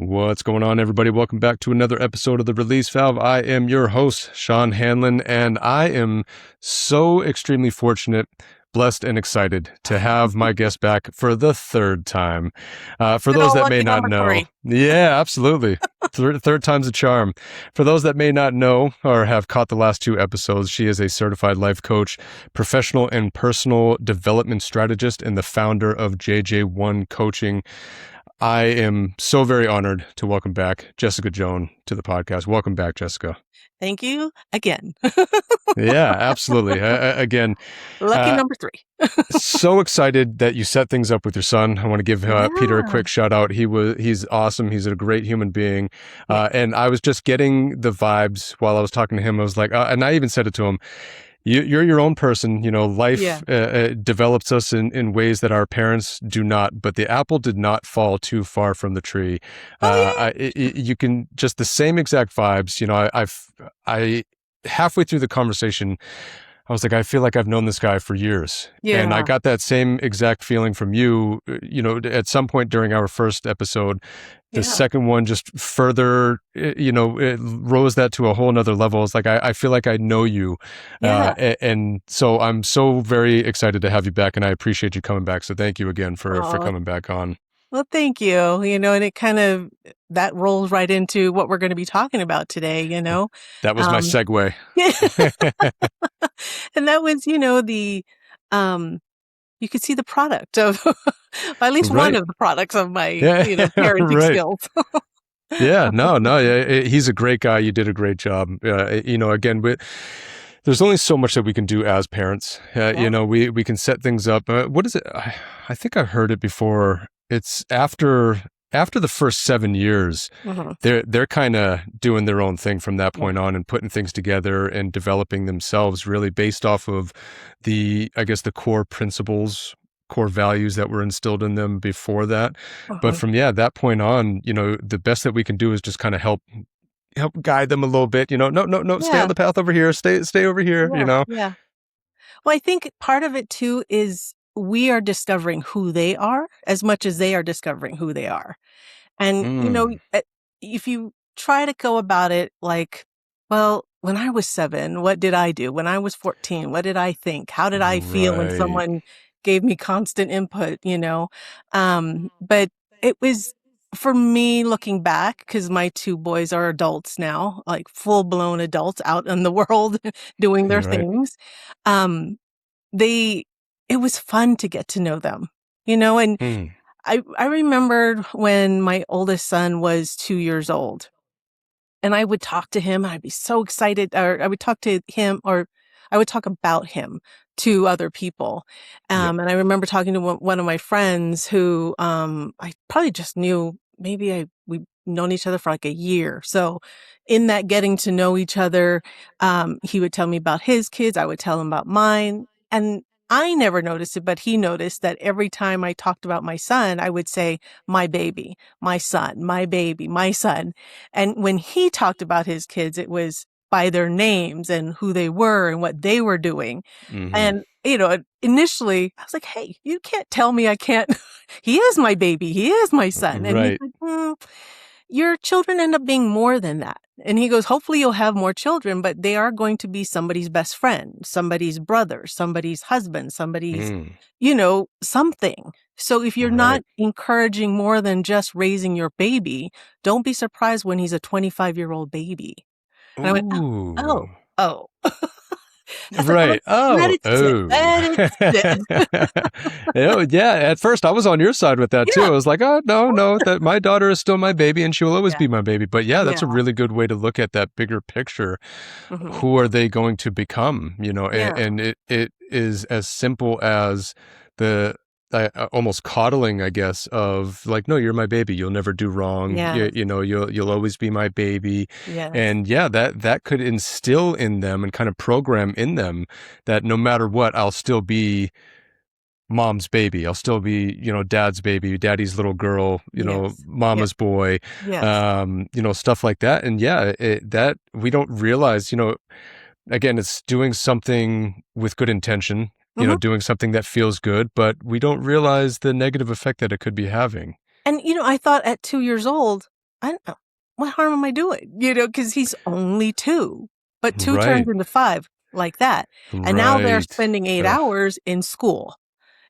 What's going on, everybody? Welcome back to another episode of The Release Valve. I am your host, Sean Hanlon, and I am so extremely fortunate, blessed, and excited to have my guest back for the third time. For Good those old that may lucky not number know, three. yeah, absolutely. Third time's a charm. For those that may not know or have caught the last two episodes, she is a certified life coach, professional and personal development strategist, and the founder of JJ1 Coaching. I am so very honored to welcome back Jessica Jone to the podcast. Welcome back, Jessica. Thank you again. Yeah, absolutely. Again, Lucky number three. so excited that you set things up with your son. I want to give Peter a Yeah. quick shout out. He's awesome. He's a great human being. Yeah. And I was just getting the vibes while I was talking to him. I was like, and I even said it to him. You're your own person. You know, life develops us in ways that our parents do not, but the apple did not fall too far from the tree. You can just the same exact vibes. You know, I halfway through the conversation, I was like, I feel like I've known this guy for years. Yeah. And I got that same exact feeling from you, you know, at some point during our first episode. The second one just further, you know, it rose that to a whole nother level. It's like, I feel like I know you. Yeah. And so I'm so very excited to have you back, and I appreciate you coming back. So thank you again for coming back on. Well, thank you. You know, and it kind of, that rolls right into what we're going to be talking about today, you know. That was my segue. And that was, you know, you could see the product of, at least one of the products of my, you know, parenting skills. Yeah, he's a great guy. You did a great job. You know, again, there's only so much that we can do as parents. You know, we can set things up. What is it? I think I've heard it before. It's after the first 7 years, they're kind of doing their own thing from that point on and putting things together and developing themselves really based off of the core principles, core values that were instilled in them before that. But from that point on, you know, the best that we can do is just kind of help guide them a little bit. You know, no, stay on the path over here, stay over here. You know. Yeah. Well, I think part of it too is we are discovering who they are as much as they are discovering who they are. And, you know, if you try to go about it like, well, when I was 7, what did I do? When I was 14, what did I think? How did I feel when someone gave me constant input, you know? But it was, for me, looking back, because my 2 boys are adults now, like full-blown adults out in the world doing their things. It was fun to get to know them, you know, and I remembered when my oldest son was 2 years old, and I would talk to him and I'd be so excited, or I would talk to him, or I would talk about him to other people. And I remember talking to one of my friends who, I probably just knew, we've known each other for like a year. So in that getting to know each other, he would tell me about his kids. I would tell him about mine. And I never noticed it, but he noticed that every time I talked about my son, I would say, my baby, my son, my baby, my son. And when he talked about his kids, it was by their names and who they were and what they were doing. And, you know, initially I was like, hey, you can't tell me I can't. He is my baby. He is my son. And he's like, your children end up being more than that. And he goes, hopefully you'll have more children, but they are going to be somebody's best friend, somebody's brother, somebody's husband, somebody's, you know, something. So if you're not encouraging more than just raising your baby, don't be surprised when he's a 25-year-old baby. And I went, oh. Right. Let it sit. Yeah. At first, I was on your side with that too. I was like, oh no, that my daughter is still my baby, and she will always be my baby. But that's a really good way to look at that bigger picture. Who are they going to become? You know, and it is as simple as the almost coddling, I guess, of like, no, you're my baby. You'll never do wrong. You know, you'll always be my baby. And that could instill in them and kind of program in them that no matter what, I'll still be mom's baby. I'll still be, you know, dad's baby, daddy's little girl, you know, mama's boy, you know, stuff like that. And that we don't realize, you know, again, it's doing something with good intention. You know, doing something that feels good, but we don't realize the negative effect that it could be having. And, you know, I thought at 2 years old, I don't know. What harm am I doing? Because he's only 2, but 2 turns Right. into 5 like that. And now they're Right. spending 8 Ugh. hours in school,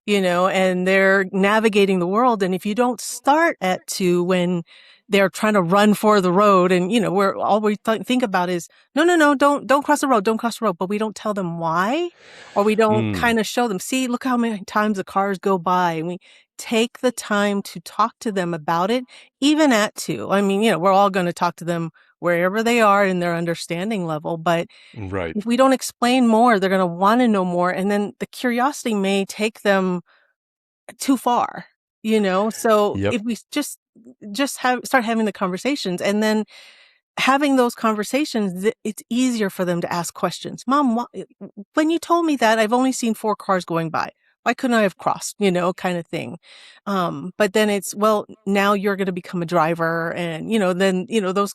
and they're navigating the world. And if you don't start at 2 when they're trying to run for the road and, we're all we think about is, no, no, no, don't cross the road. Don't cross the road. But we don't tell them why, or we don't Mm. kind of show them, see, look how many times the cars go by. And we take the time to talk to them about it, even at 2. I mean, we're all going to talk to them wherever they are in their understanding level. But Right. if we don't explain more, they're going to want to know more. And then the curiosity may take them too far, So Yep. if we just start having the conversations, and then having those conversations, it's easier for them to ask questions. Mom, when you told me that, I've only seen 4 cars going by. Why couldn't I have crossed, kind of thing. But then it's, well, now you're going to become a driver. And, then, those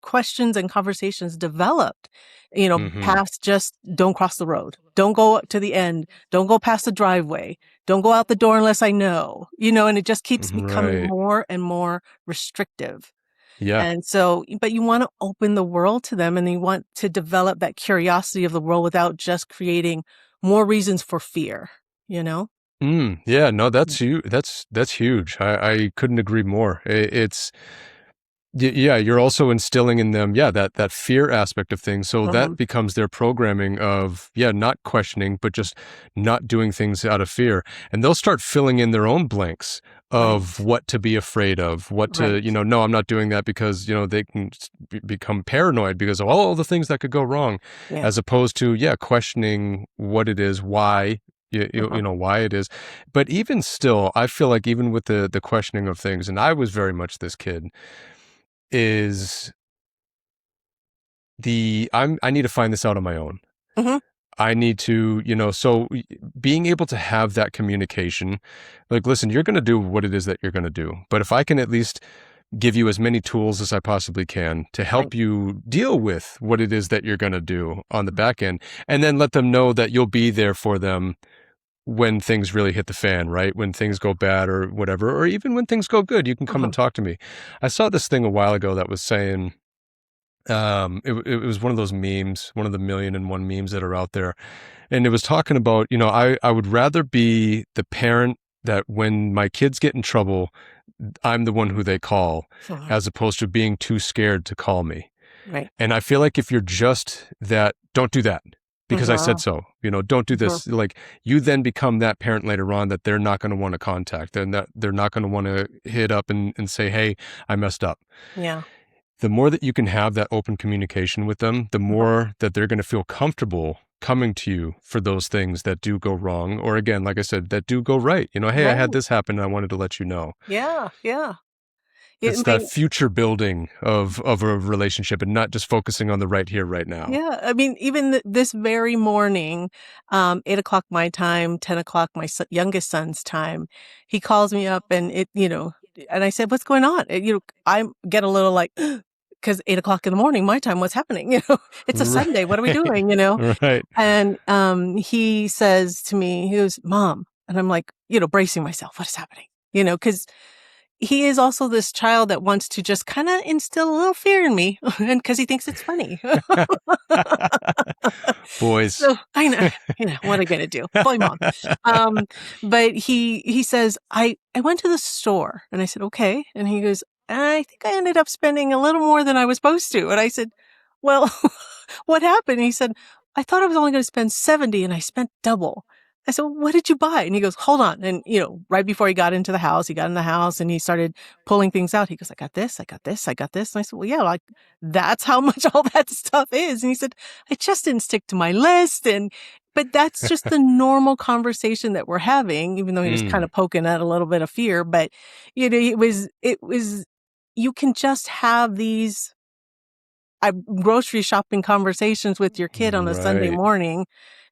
questions and conversations developed, Mm-hmm. past just don't cross the road. Don't go to the end. Don't go past the driveway. Don't go out the door unless I know, and it just keeps becoming Right. more and more restrictive. Yeah. And so, but you want to open the world to them, and you want to develop that curiosity of the world without just creating more reasons for fear, you know? Yeah, no, that's you. That's huge. I couldn't agree more. It's yeah, you're also instilling in them, yeah, that fear aspect of things. So that Mm-hmm. becomes their programming of, yeah, not questioning, but just not doing things out of fear. And they'll start filling in their own blanks of Right. what to be afraid of, what to, Right. no, I'm not doing that because, they can become paranoid because of all the things that could go wrong, Yeah. as opposed to, yeah, questioning what it is, why. Uh-huh. Why it is. But even still, I feel like even with the questioning of things, and I was very much this kid, is I need to find this out on my own. Mm-hmm. I need to, being able to have that communication, like, listen, you're going to do what it is that you're going to do. But if I can at least give you as many tools as I possibly can to Right. help you deal with what it is that you're going to do on the back end, and then let them know that you'll be there for them when things really hit the fan, right? When things go bad or whatever, or even when things go good, you can come Uh-huh. and talk to me. I saw this thing a while ago that was saying, it was one of those memes, one of the 1,000,001 memes that are out there. And it was talking about, I would rather be the parent that when my kids get in trouble, I'm the one who they call, Uh-huh. as opposed to being too scared to call me. Right. And I feel like if you're just that, don't do that because I Uh-huh. said so, don't do Uh-huh. this. Like, you then become that parent later on that they're not going to want to contact, and that they're not going to want to hit up and say, hey, I messed up. Yeah. The more that you can have that open communication with them, the Uh-huh. more that they're going to feel comfortable coming to you for those things that do go wrong. Or again, like I said, that do go right. Hey, I had Right. this happen and I wanted to let you know. Yeah. Yeah. It It's that may, future building of a relationship and not just focusing on the right here, right now. yeah. I mean, even this very morning, 8 o'clock my time, 10 o'clock my youngest son's time, he calls me up, and and I said, "What's going on?" I get a little like, because 8 o'clock in the morning my time, what's happening? It's a Sunday. What are we Right. doing? Right. And he says to me, he goes, "Mom," and I'm like, bracing myself. What is happening? Because he is also this child that wants to just kind of instill a little fear in me, and because he thinks it's funny. Boys. So I know, what am I gonna do? Boy mom. Um, but he says, I went to the store, and I said, okay. And he goes, I think I ended up spending a little more than I was supposed to. And I said, well, what happened? And he said, I thought I was only going to spend 70 and I spent double. I said, well, what did you buy? And he goes, hold on. And, right before he got into the house, he got in the house and he started pulling things out. He goes, I got this, I got this, I got this. And I said, well, yeah, like that's how much all that stuff is. And he said, I just didn't stick to my list. But that's just the normal conversation that we're having, even though he was kind Mm, of poking at a little bit of fear. But, it was, you can just have these grocery shopping conversations with your kid on a Sunday right. morning,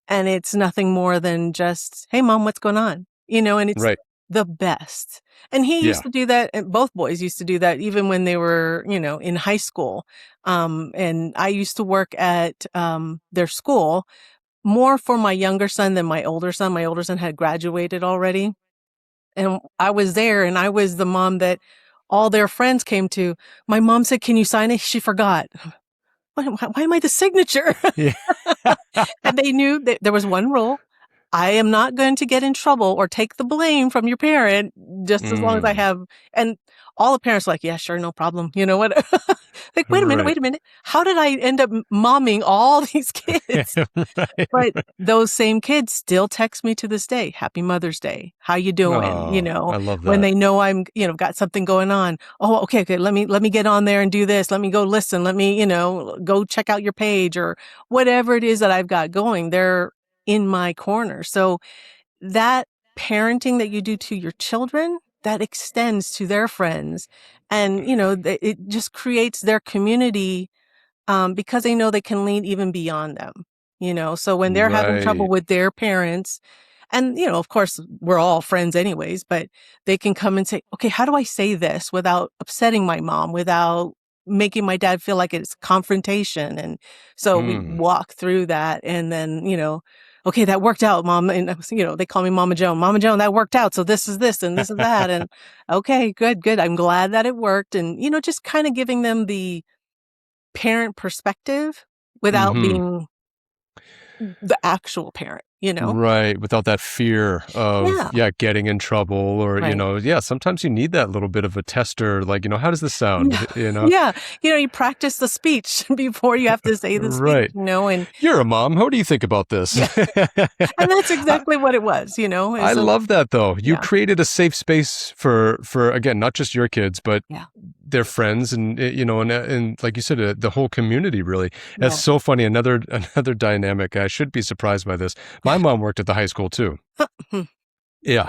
and it's nothing more than just, hey, mom, what's going on? And it's Right. the best. And he used Yeah. to do that. And both boys used to do that even when they were, in high school. And I used to work at their school more for my younger son than my older son. My older son had graduated already. And I was there, and I was the mom that all their friends came to, my mom said, can you sign it? She forgot. Why am I the signature? Yeah. And they knew that there was one rule. I am not going to get in trouble or take the blame from your parent just as long as I Mm, have. And all the parents were like, yeah, sure, no problem. You know what? Like, right. wait a minute. How did I end up momming all these kids? But Right. those same kids still text me to this day, Happy Mother's Day. How you doing? Oh, I love When that. they know I'm, got something going on. Oh, okay. Let me get on there and do this. Let me go listen. Let me, go check out your page or whatever it is that I've got going. They're in my corner. So that parenting that you do to your children, that extends to their friends. And, it just creates their community, because they know they can lean even beyond them, so when they're having trouble Right. with their parents, and, of course, we're all friends anyways, but they can come and say, okay, how do I say this without upsetting my mom, without making my dad feel like it's confrontation? And so we Mm. walk through that and then, okay, that worked out, mom. And, they call me Mama Joan. Mama Joan, that worked out. So this is this and this is that. And okay, good. I'm glad that it worked. And, just kind of giving them the parent perspective without Mhm. being the actual parent. Right, without that fear of, Yeah, yeah, getting in trouble or, right. yeah, sometimes you need that little bit of a tester, like, how does this Yeah. sound? Yeah. You practice the speech before you have to say the speech, Right. and You're a mom. What do you think about this? yeah. And that's I, exactly what it was, I is a love that though. You yeah. created a safe space for again, not just your kids, but Yeah. their friends and and like you said, the whole community really. That's Yeah. so funny. Another dynamic. I should be surprised by this. My mom worked at the high school too. Yeah.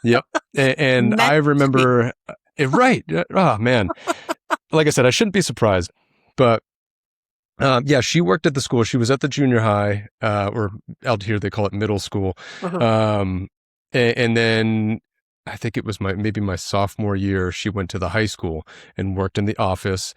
Yep. And I Meant to be. remember, right. Oh man. Like I said, I shouldn't be surprised, but yeah, she worked at the school. She was at the junior high, or out here they call it middle school. Mhm. Um, and then I think it was maybe my sophomore year, she went to the high school and worked in the office.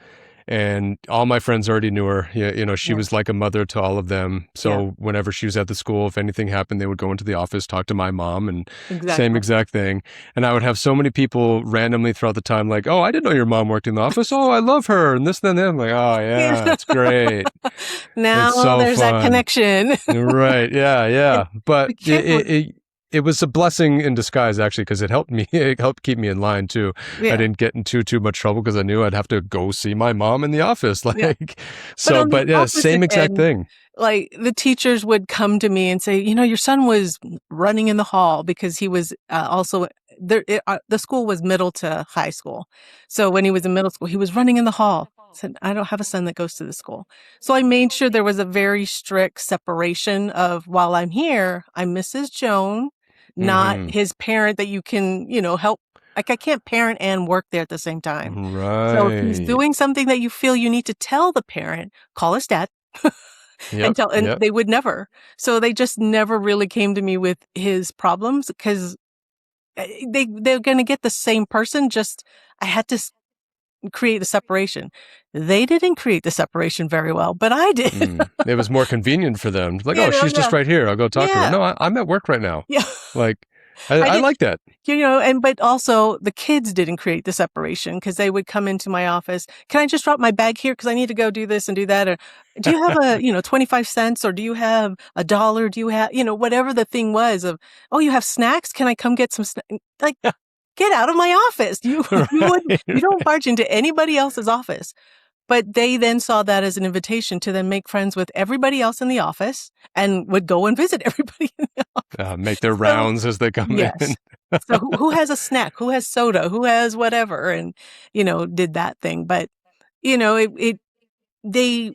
And all my friends already knew her. Yeah, she Yeah. was like a mother to all of them. Yeah. So whenever she was at the school, if anything happened, they would go into the office, talk to my mom, and same Exactly. exact thing. And I would have so many people randomly throughout the time, like, "Oh, I didn't know your mom worked in the office. Oh, I love her," and this, then that. I'm like, "Oh yeah, it's great. It's Now so there's that fun." connection. Right? Yeah, And yeah. But the kid would, it was a blessing in disguise actually because it helped me. It helped keep me in line too. I yeah. didn't get into too much trouble because I knew I'd have to go see my mom in the office. Yeah. Like, But so, on the but yeah, same opposite exact end, thing. like the teachers would come to me and say, your son was running in the hall because he was also there. The school was middle to high school. So when he was in middle school, he was running in the hall. I said, I don't have a son that goes to the school. So I made sure there was a very strict separation of, while I'm here, I'm Mrs. Joan, not Hmm. his parent that you can, help. Like I can't parent and work there at the same time. So if he's Right. doing something that you feel you need to tell the parent, call his dad. Yep. And Yep. they would never. So they just never really came to me with his problems because they're going to get the same person. Just I had to create the separation. They didn't create the separation very well, but I did. Mm. It was more convenient for them. Like, oh, she's Yeah, just right here. I'll go talk to her. yeah, No, I'm at work right now. yeah. Like, I I did. like that. But also the kids didn't create the separation because they would come into my office. Can I just drop my bag here? Because I need to go do this and do that. Or do you have 25 cents, or do you have $1? Do you have, whatever the thing was of, oh, you have snacks? Can I come get some snacks? Like, get out of my office. You don't Right. barge into anybody else's office. But they then saw that as an invitation to then make friends with everybody else in the office and would go and visit everybody in the office. Make their So rounds as they come in. yes. So who has a snack? Who has soda? Who has whatever? And, did that thing. But, they,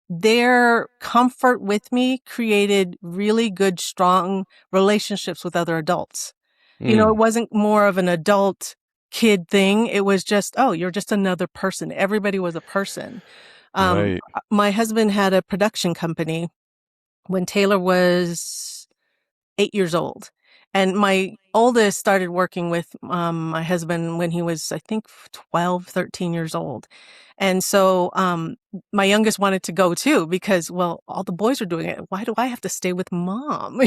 their comfort with me created really good, strong relationships with other adults. It Mm, wasn't more of an adult kid thing. It was just, oh, you're just another person. Everybody was a person. right. My husband had a production company when Taylor was 8 years old. And my oldest started working with my husband when he was, I think, 12, 13 years old. And so my youngest wanted to go too because, well, all the boys are doing it. Why do I have to stay with mom?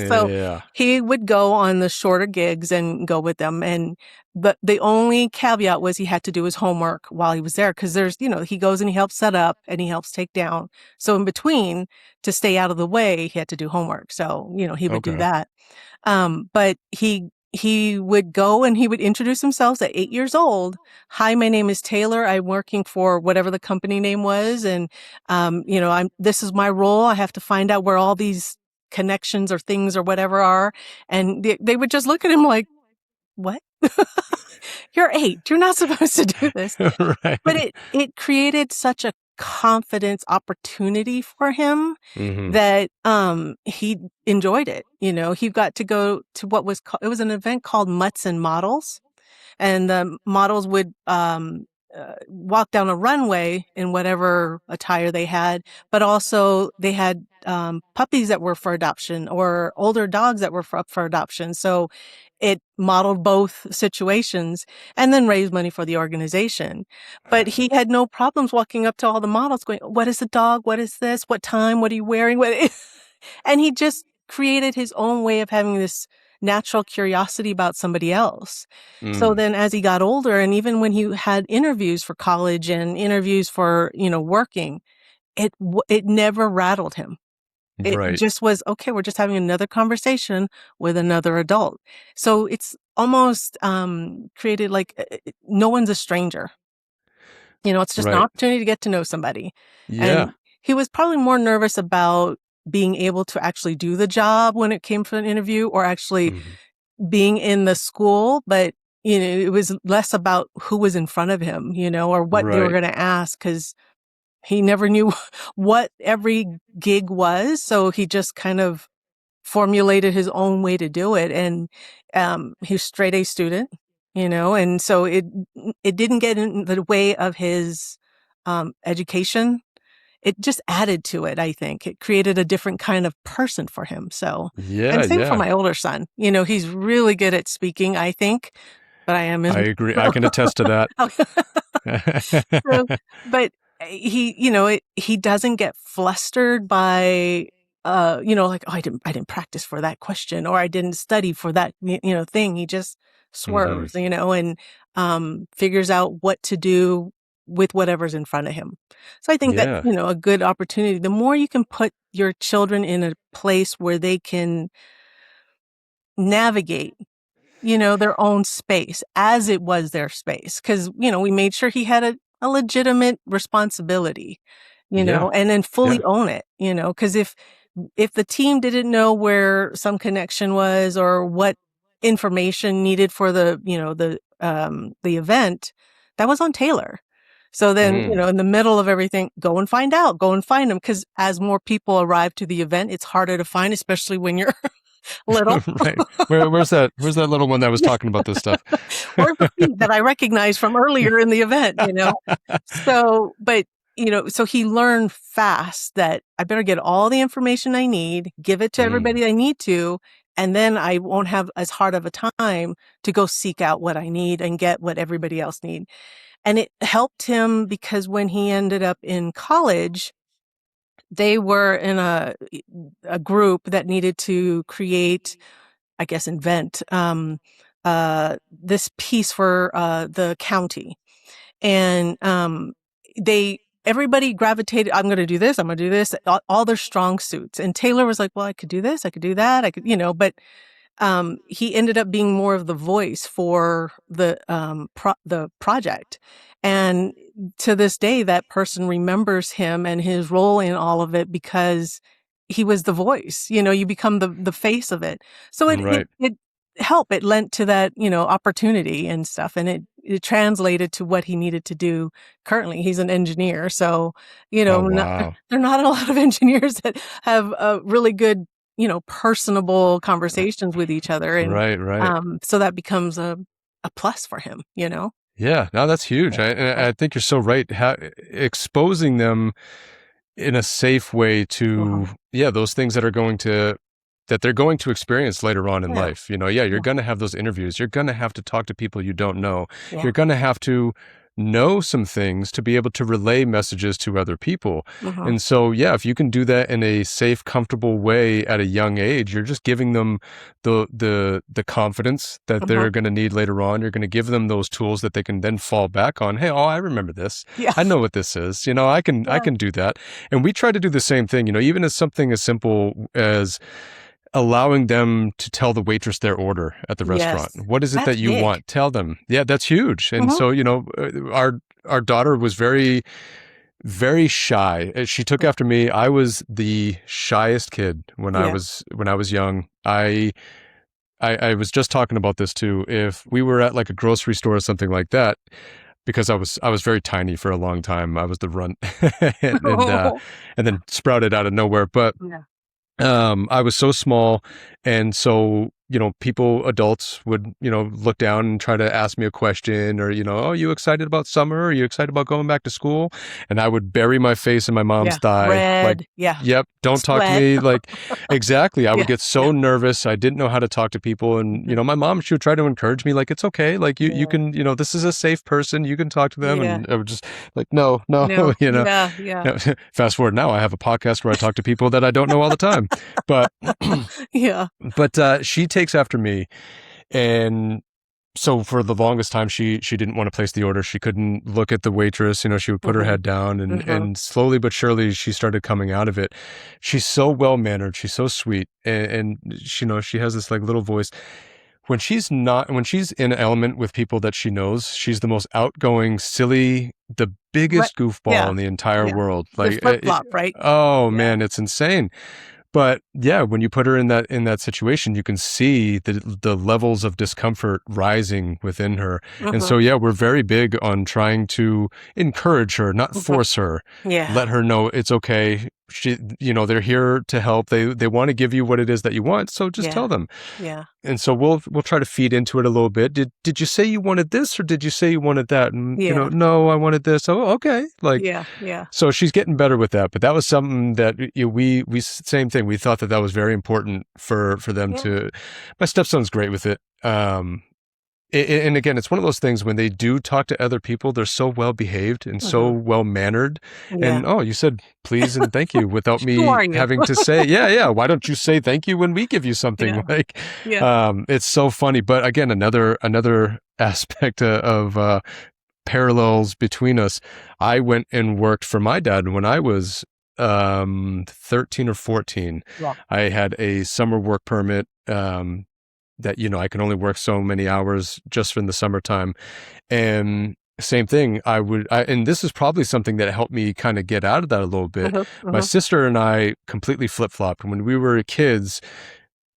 So Yeah. he would go on the shorter gigs and go with them. But the only caveat was he had to do his homework while he was there because he goes and he helps set up and he helps take down. So in between, to stay out of the way, he had to do homework. So, he would do Okay. that. But he would go and he would introduce himself at 8 years old. Hi, my name is Taylor. I'm working for whatever the company name was. And, this is my role. I have to find out where all these connections or things or whatever are. And they would just look at him like, what? You're 8. You're not supposed to do this. Right. But it created such a confidence opportunity for him that he enjoyed it. He got to go to it was an event called Mutts and Models, and the models would walk down a runway in whatever attire they had, but also they had puppies that were for adoption or older dogs that were for adoption. So it modeled both situations and then raised money for the organization. But he had no problems walking up to all the models going, what is the dog? What is this? What time? What are you wearing? And he just created his own way of having this natural curiosity about somebody else. So then as he got older, and even when he had interviews for college and interviews for, working, it never rattled him. It Right. just was, okay, we're just having another conversation with another adult. So it's almost created like no one's a stranger. It's just an Right. opportunity to get to know somebody. Yeah. And he was probably more nervous about being able to actually do the job when it came for an interview or actually being in the school. But, it was less about who was in front of him, or what they were Right. going to ask because he never knew what every gig was. So he just kind of formulated his own way to do it. And he's straight A student, and so it didn't get in the way of his education. It just added to it, I think. It created a different kind of person for him. So, Yeah. and same for Yeah. my older son. He's really good at speaking, I think, but I am his I agree. I can attest to that. So, but he doesn't get flustered by, like, oh, I didn't practice for that question or I didn't study for that, thing. He just swerves, and, figures out what to do with whatever's in front of him. So I think that's, Yeah. a good opportunity. The more you can put your children in a place where they can navigate their own space as it was their space. Cause, we made sure he had a legitimate responsibility, Yeah. and then fully Yeah. own it, cause if the team didn't know where some connection was or what information needed for the event, that was on Taylor. So then, in the middle of everything, go and find out, go and find them. Cause as more people arrive to the event, it's harder to find, especially when you're little. Right. Where's that little one that was talking about this stuff? Where's the feet that I recognized from earlier in the event, So, but, so he learned fast that I better get all the information I need, give it to everybody I need to, and then I won't have as hard of a time to go seek out what I need and get what everybody else need. And it helped him because when he ended up in college, they were in a group that needed to create, I guess, invent this piece for the county. And everybody gravitated, I'm going to do this, I'm going to do this, all their strong suits. And Taylor was like, well, I could do this, I could do that, I could, but he ended up being more of the voice for the project. And to this day, that person remembers him and his role in all of it because he was the voice. You become the face of it. So Right. it helped. It lent to that, opportunity and stuff. And it translated to what he needed to do currently. He's an engineer. So, Oh, wow. there are not a lot of engineers that have a really good personable conversations with each other. And, Right. Right. so that becomes a plus for him, Yeah. No, that's huge. I think you're so right. Exposing them in a safe way to, Mhm. those things that are going to that they're going to experience later on in Yeah. life. You know, you're going to have those interviews. You're going to have to talk to people you don't know. Yeah. You're going to have to know some things to be able to relay messages to other people. And so, if you can do that in a safe, comfortable way at a young age, you're just giving them the confidence that they're going to need later on. You're going to give them those tools that they can then fall back on. Hey, I remember this. Yeah. I know what this is. You know, I can do that. And we try to do the same thing, you know, even as something as simple as allowing them to tell the waitress their order at the restaurant. What is it that you want? Tell them. Yeah, that's huge. And so, you know, our daughter was very, very shy. She took after me. I was the shyest kid when I was young. I was just talking about this too. If we were at like a grocery store or something like that, because I was very tiny for a long time. I was the runt and then sprouted out of nowhere. But I was so small, and so, you know, adults would, you know, look down and try to ask me a question, or, you know, oh, you excited about summer? Are you excited about going back to school? And I would bury my face in my mom's thigh. Red. Yep, don't talk to me. Like, exactly. I would get so nervous. I didn't know how to talk to people. And, you know, my mom, she would try to encourage me, like, it's okay. Like, you can, you know, this is a safe person. You can talk to them. And I would just like, no, you know. Fast forward now, I have a podcast where I talk to people that I don't know all the time. But she takes after me, and so for the longest time she didn't want to place the order. She couldn't look at the waitress. You know, she would put her head down, and slowly but surely she started coming out of it. She's so well mannered. She's so sweet, and she, you know, she has this like little voice. When she's in an element with people that she knows, she's the most outgoing, silly, the biggest goofball in the entire world. Like, flip-flop, right? Oh man, it's insane. But yeah, when you put her in that situation, you can see the levels of discomfort rising within her. And so, we're very big on trying to encourage her, not force her. Let her know it's okay. You know, they're here to help. They want to give you what it is that you want. So just tell them. And so we'll try to feed into it a little bit. Did you say you wanted this, or did you say you wanted that? And you know, no, I wanted this. Oh, okay. Like, so she's getting better with that. But that was something that we same thing. We thought that was very important for them to. My stepson's great with it. And again, it's one of those things when they do talk to other people, they're so well behaved and so well mannered. And you said please and thank you without me having to say, why don't you say thank you when we give you something? Like, it's so funny. But again, another aspect of parallels between us. I went and worked for my dad when I was 13 or 14. I had a summer work permit. That, you know, I can only work so many hours just in the summertime. And same thing, and this is probably something that helped me kind of get out of that a little bit. My sister and I completely flip-flopped. When we were kids,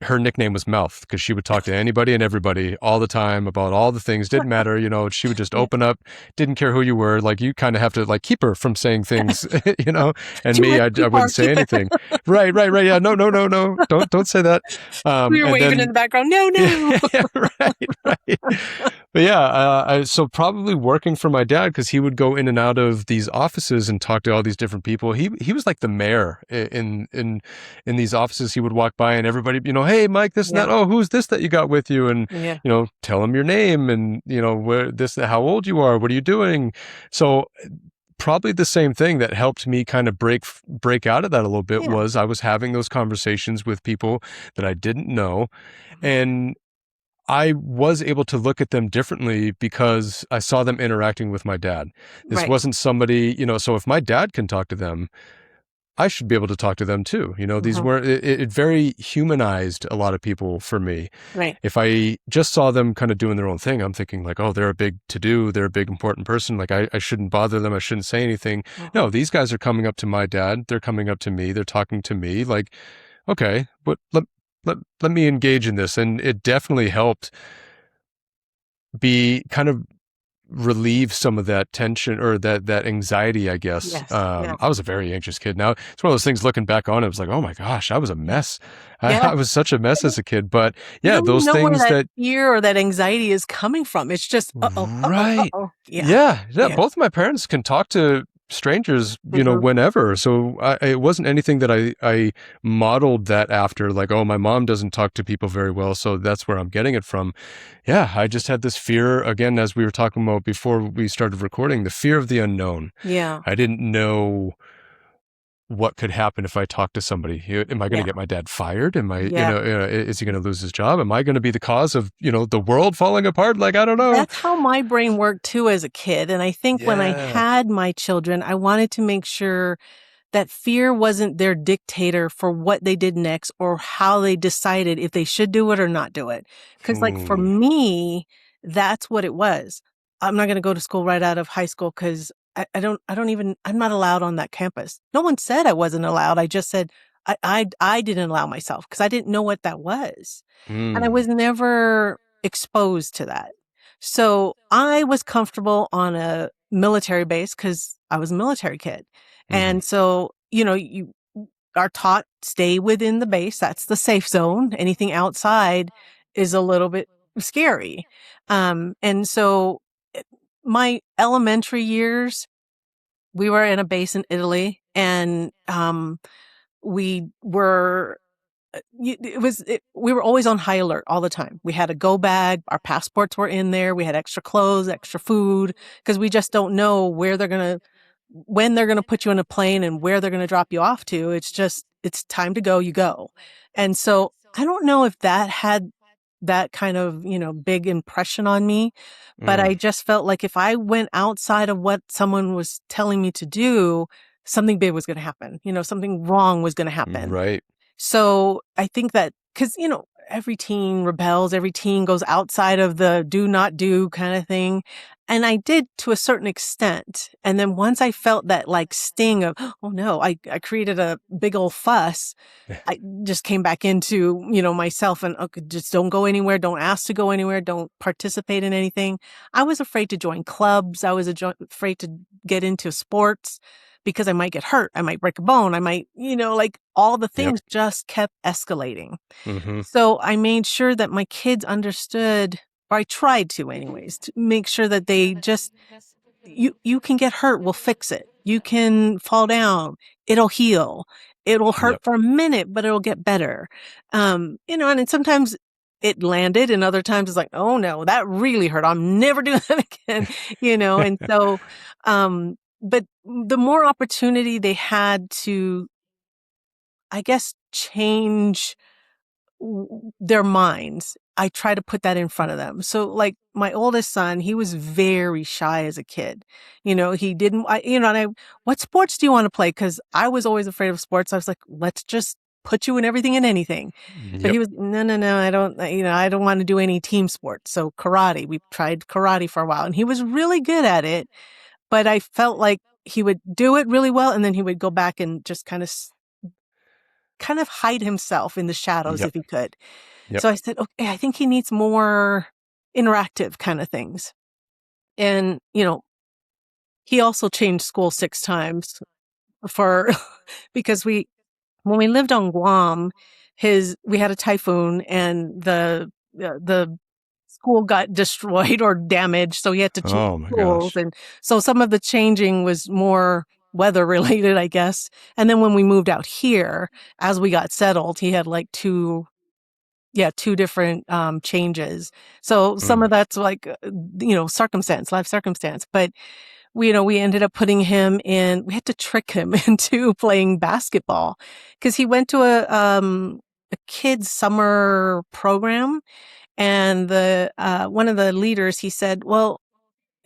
her nickname was Mouth, because she would talk to anybody and everybody all the time about all the things. Didn't matter, you know, she would just open up, didn't care who you were. Like, you kind of have to like keep her from saying things, you know, and me, I wouldn't say anything. Right. Yeah. No. Don't say that. We were waving in the background. No. Right. But so probably working for my dad, because he would go in and out of these offices and talk to all these different people. He was like the mayor in these offices. He would walk by and everybody, you know, hey, Mike, this and that. Oh, who's this that you got with you? And, you know, tell him your name and, you know, how old you are. What are you doing? So probably the same thing that helped me kind of break out of that a little bit was I was having those conversations with people that I didn't know. And I was able to look at them differently because I saw them interacting with my dad. This wasn't somebody, you know, so if my dad can talk to them, I should be able to talk to them too. You know, these were, it very humanized a lot of people for me. Right. If I just saw them kind of doing their own thing, I'm thinking like, oh, they're a big to-do, they're a big important person. Like, I shouldn't bother them. I shouldn't say anything. No, these guys are coming up to my dad. They're coming up to me. They're talking to me. Like, okay, but let me engage in this. And it definitely helped be kind of relieve some of that tension or that anxiety, I guess. I was a very anxious kid. Now it's one of those things, looking back on it, was like, oh my gosh, I was a mess. I was such a mess as a kid. But those things that fear or that anxiety is coming from. It's just right. Yeah. Both of my parents can talk to strangers, Mhm. whenever. So it wasn't anything that I modeled that after, like, oh, my mom doesn't talk to people very well, so that's where I'm getting it from. Yeah, I just had this fear, again, as we were talking about before we started recording, the fear of the unknown. Yeah. I didn't know what could happen if I talk to somebody. Am I going to Yeah. get my dad fired? Am I, Yeah. is he going to lose his job? Am I going to be the cause of, the world falling apart? Like, I don't know. That's how my brain worked too as a kid. And I think when I Yeah. had my children, I wanted to make sure that fear wasn't their dictator for what they did next or how they decided if they should do it or not do it. Because like for Hmm. me, that's what it was. I'm not going to go to school right out of high school because I'm not allowed on that campus. No one said I wasn't allowed. I just said I didn't allow myself because I didn't know what that was. And I Hmm. was never exposed to that. So I was comfortable on a military base because I was a military kid. Hmm. And so, you are taught stay within the base. That's the safe zone. Anything outside is a little bit scary. And so eh, my elementary years, we were in a base in Italy and, we were we were always on high alert all the time. We had a go bag. Our passports were in there. We had extra clothes, extra food, because we just don't know when they're going to put you in a plane and where they're going to drop you off to. It's time to go, you go. And so I don't know if that had that kind of, big impression on me, but Mm. I just felt like if I went outside of what someone was telling me to do, something big was going to happen. Something wrong was going to happen. Right. So I think that because, every teen rebels, every teen goes outside of the do not do kind of thing. And I did to a certain extent. And then once I felt that like sting of, oh no, I created a big old fuss. I just came back into, myself and okay, just don't go anywhere. Don't ask to go anywhere. Don't participate in anything. I was afraid to join clubs. I was afraid to get into sports because I might get hurt. I might break a bone. I might, like all the Yep. things just kept escalating. Hmm. So I made sure that my kids understood, or I tried to anyways, to make sure that they just you can get hurt, we'll fix it. You can fall down, it'll heal. It'll hurt Yep. for a minute, but it'll get better. And then sometimes it landed and other times it's like, oh no, that really hurt. I'm never doing that again, and so but the more opportunity they had to, I guess, change their minds, I try to put that in front of them. So like my oldest son, he was very shy as a kid. He didn't, and what sports do you want to play? Cause I was always afraid of sports. I was like, let's just put you in everything and anything. But Yep. he was, no, no, no, I don't, I don't want to do any team sports. So karate, we tried karate for a while and he was really good at it, but I felt like he would do it really well. And then he would go back and just kind of hide himself in the shadows Yep. if he could. Yep. So I said, okay, I think he needs more interactive kind of things. And, he also changed school 6 times for because when we lived on Guam, we had a typhoon and the school got destroyed or damaged, so he had to change Oh my schools. gosh. And so some of the changing was more weather related, I guess. And then when we moved out here, as we got settled, he had like two different changes. So some of Mm. that's like, life circumstance. But we ended up putting him in, we had to trick him into playing basketball because he went to a kids summer program. And the one of the leaders, he said, well,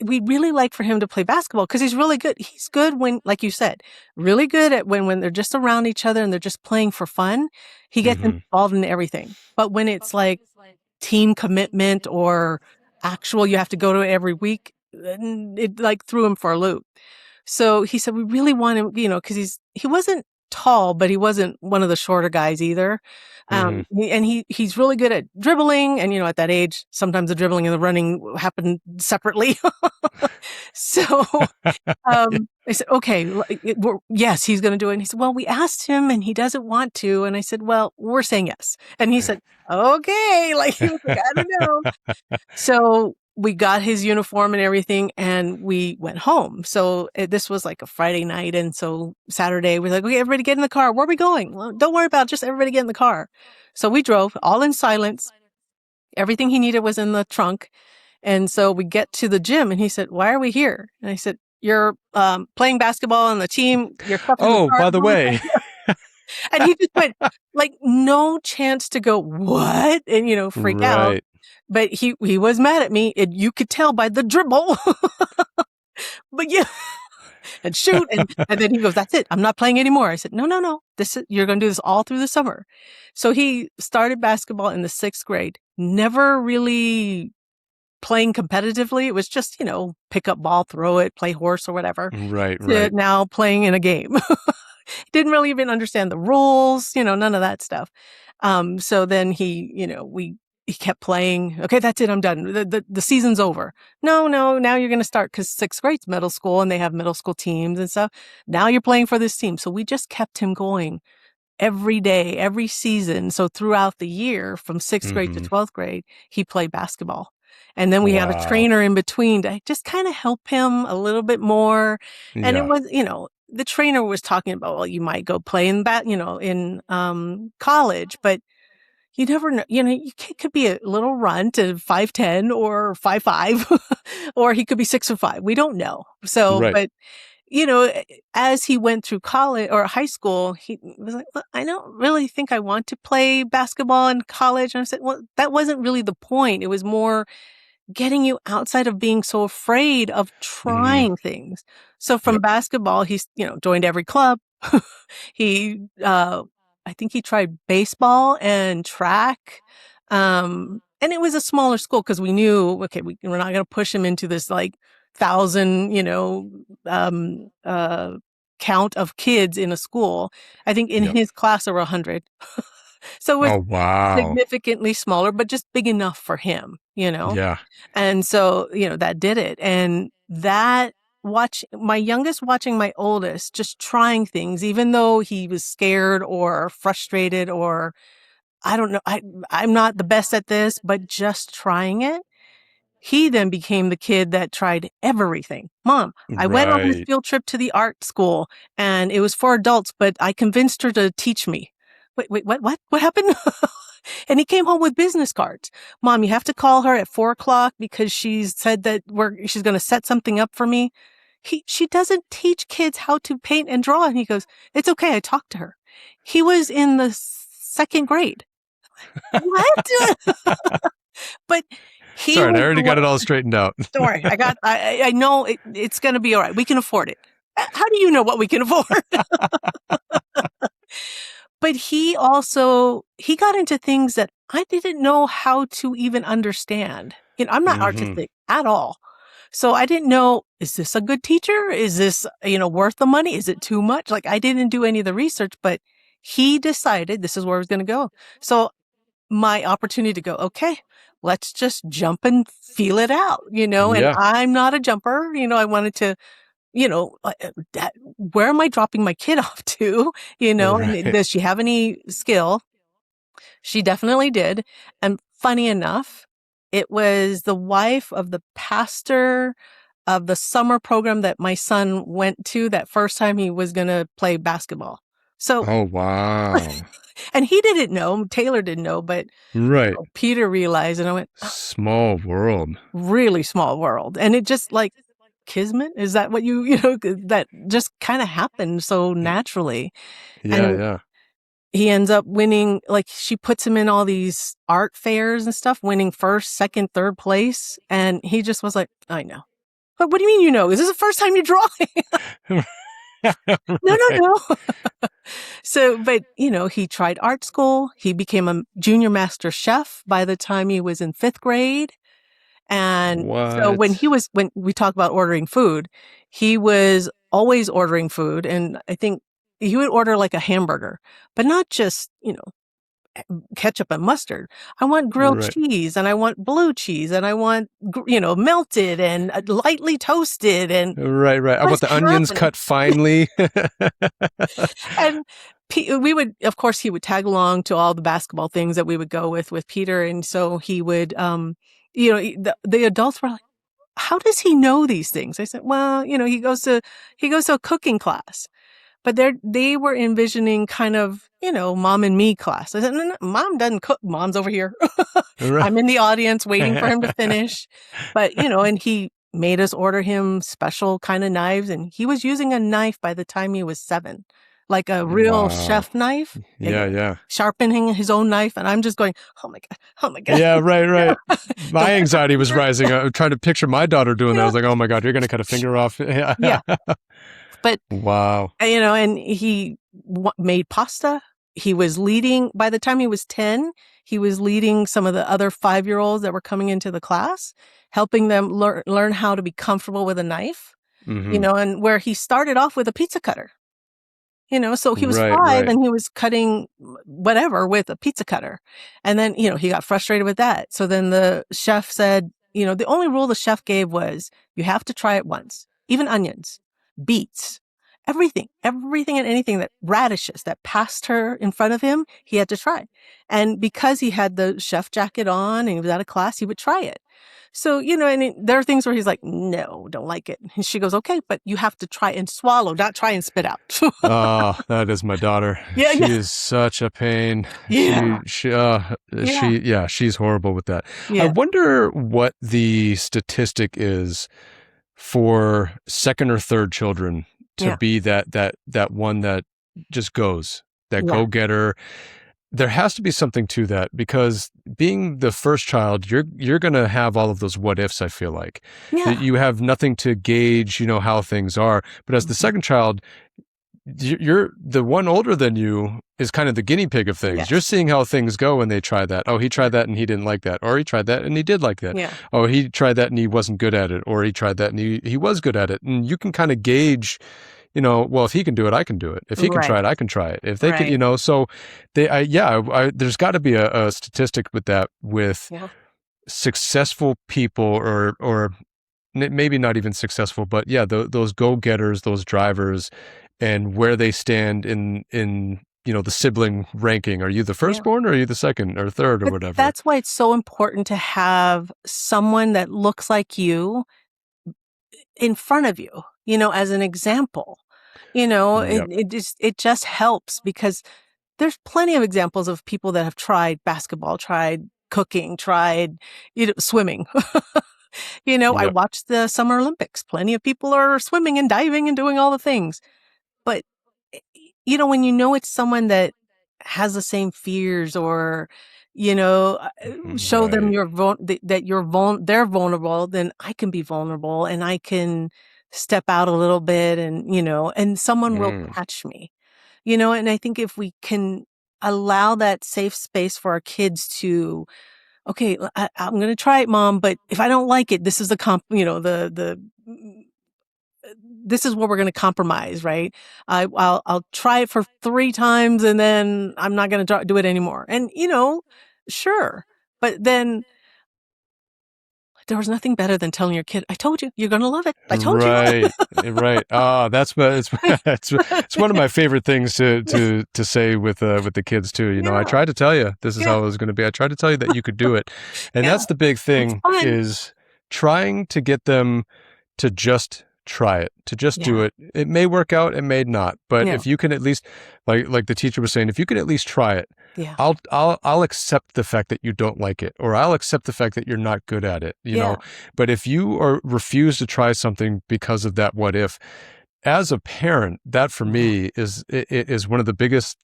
we'd really like for him to play basketball because he's really good. He's good when, like you said, really good at when they're just around each other and they're just playing for fun. He gets Hmm. involved in everything. But when it's like team commitment or actual, you have to go to it every week, it like threw him for a loop. So he said, we really want him, because he wasn't tall, but he wasn't one of the shorter guys either. Hmm. And he's really good at dribbling. And, at that age, sometimes the dribbling and the running happen separately. So, I said, okay, yes, he's going to do it. And he said, well, we asked him and he doesn't want to. And I said, well, we're saying yes. And he said, okay. Like he was like, I don't know. So we got his uniform and everything, and we went home. So this was like a Friday night. And so Saturday, we're like, okay, everybody get in the car. Where are we going? Well, don't worry about it. Just everybody get in the car. So we drove all in silence. Everything he needed was in the trunk. And so we get to the gym and he said, why are we here? And I said, you're playing basketball on the team. Your stuff in the Oh, car. by the way. And he just went like no chance to go, what? And, freak out. But he was mad at me. And you could tell by the dribble. But yeah. And shoot. And then he goes, that's it. I'm not playing anymore. I said, no. You're going to do this all through the summer. So he started basketball in the 6th grade, never really playing competitively. It was just, pick up ball, throw it, play horse or whatever. Right. Now playing in a game. Didn't really even understand the rules, none of that stuff. So then he kept playing. Okay, that's it. I'm done. The season's over. No, now you're going to start because 6th grade's middle school and they have middle school teams and stuff. Now you're playing for this team. So we just kept him going every day, every season. So throughout the year from 6th grade to 12th grade, he played basketball. And then we had a trainer in between to just kind of help him a little bit more. And it was, the trainer was talking about, well, you might go play in college, but you never know. Your kid could be a little runt at 5'10" or 5'5", or he could be 6'5". We don't know. So, but as he went through college or high school, he was like, well, I don't really think I want to play basketball in college. And I said, well, that wasn't really the point. It was more getting you outside of being so afraid of trying things. So from basketball, he's, joined every club. He, I think he tried baseball and track. And it was a smaller school because we knew, okay, we're not going to push him into this like 1,000, count of kids in a school. I think in his class there were 100. So it was significantly smaller, but just big enough for him, Yeah. And so, that did it. And that my youngest watching my oldest just trying things, even though he was scared or frustrated or I don't know, I'm not the best at this, but just trying it. He then became the kid that tried everything. Mom, I went on this field trip to the art school and it was for adults, but I convinced her to teach me. Wait, what happened? And he came home with business cards. Mom, you have to call her at 4:00 because she's said that she's going to set something up for me. She doesn't teach kids how to paint and draw. And he goes, it's okay. I talked to her. He was in the 2nd grade. What? But sorry, I already got it all straightened out. Don't worry. I know it's going to be all right. We can afford it. How do you know what we can afford? But he got into things that I didn't know how to even understand. I'm not artistic at all. So I didn't know, is this a good teacher? Is this, worth the money? Is it too much? Like I didn't do any of the research, but he decided this is where I was going to go. So my opportunity to go, okay, let's just jump and feel it out, and I'm not a jumper. I wanted to, where am I dropping my kid off to? And does she have any skill? She definitely did. And funny enough, it was the wife of the pastor of the summer program that my son went to that first time he was going to play basketball. So, oh, wow. And he didn't know, Taylor didn't know, but Peter realized, and I went, small world, really small world. And it just like kismet, is that what that just kind of happened so naturally. Yeah. He ends up winning, like she puts him in all these art fairs and stuff, winning 1st, 2nd, 3rd place. And he just was like, I know. But what do you mean, Is this the first time you're drawing? No. So, but, he tried art school. He became a junior master chef by the time he was in 5th grade. And so when we talk about ordering food, he was always ordering food. And I think he would order like a hamburger, but not just, ketchup and mustard. I want grilled cheese and I want blue cheese and I want, melted and lightly toasted and right. I want the onions cut finely. And we would, of course, he would tag along to all the basketball things that we would go with Peter. And so he would, the adults were like, how does he know these things? I said, well, he goes to a cooking class. But they were envisioning kind of, mom and me class. I said, no, mom doesn't cook. Mom's over here. I'm in the audience waiting for him to finish. But, and he made us order him special kind of knives. And he was using a knife by the time he was 7, like a real chef knife. Yeah. Sharpening his own knife. And I'm just going, oh my God, oh my God. Yeah, right. My anxiety was rising. I was trying to picture my daughter doing that. I was like, oh my God, you're going to cut a finger off. Yeah. But, wow. And he made pasta. He was leading, by the time he was 10, he was leading some of the other 5-year-olds that were coming into the class, helping them learn how to be comfortable with a knife, and where he started off with a pizza cutter. So he was 5 and he was cutting whatever with a pizza cutter. And then, he got frustrated with that. So then the chef said, the only rule the chef gave was you have to try it once, even onions, beets, everything and anything that radishes that passed her in front of him, he had to try. And because he had the chef jacket on and he was out of class, he would try it. So, there are things where he's like, no, don't like it. And she goes, okay, but you have to try and swallow, not try and spit out. Oh, that is my daughter. She is such a pain. Yeah. She's horrible with that. Yeah. I wonder what the statistic is for second or third children to be that one that just goes, that go-getter. There has to be something to that, because being the first child, you're going to have all of those what ifs, I feel like. You have nothing to gauge, how things are. But as the second child, you're the one older than you is kind of the guinea pig of things. Yes. You're seeing how things go when they try that. Oh, he tried that and he didn't like that. Or he tried that and he did like that. Yeah. Oh, he tried that and he wasn't good at it. Or he tried that and he was good at it. And you can kind of gauge, well, if he can do it, I can do it. If he can try it, I can try it. If they can, so there's got to be a statistic with that, with successful people or maybe not even successful, but those go-getters, those drivers, and where they stand in the sibling ranking. Are you the firstborn or are you the second or third or whatever? That's why it's so important to have someone that looks like you in front of you, as an example. It just helps, because there's plenty of examples of people that have tried basketball, tried cooking, tried swimming. I watched the Summer Olympics. Plenty of people are swimming and diving and doing all the things. But, when it's someone that has the same fears, or, show them they're vulnerable, then I can be vulnerable and I can step out a little bit, and, and someone will catch me, and I think if we can allow that safe space for our kids to, okay, I'm going to try it, Mom, but if I don't like it, this is this is where we're going to compromise, right? I'll try it for 3 times and then I'm not going to do it anymore. And, sure. But then there was nothing better than telling your kid, I told you, you're going to love it. I told you. Right. Oh, it's one of my favorite things to say with the kids too. I tried to tell you this is how it was going to be. I tried to tell you that you could do it. And that's the big thing, is trying to get them to just try it, to just do it. It may work out, it may not, but if you can at least, like the teacher was saying, if you can at least try it, I'll accept the fact that you don't like it, or I'll accept the fact that you're not good at it, you know. But if you refuse to try something because of that what if, as a parent, that for me is one of the biggest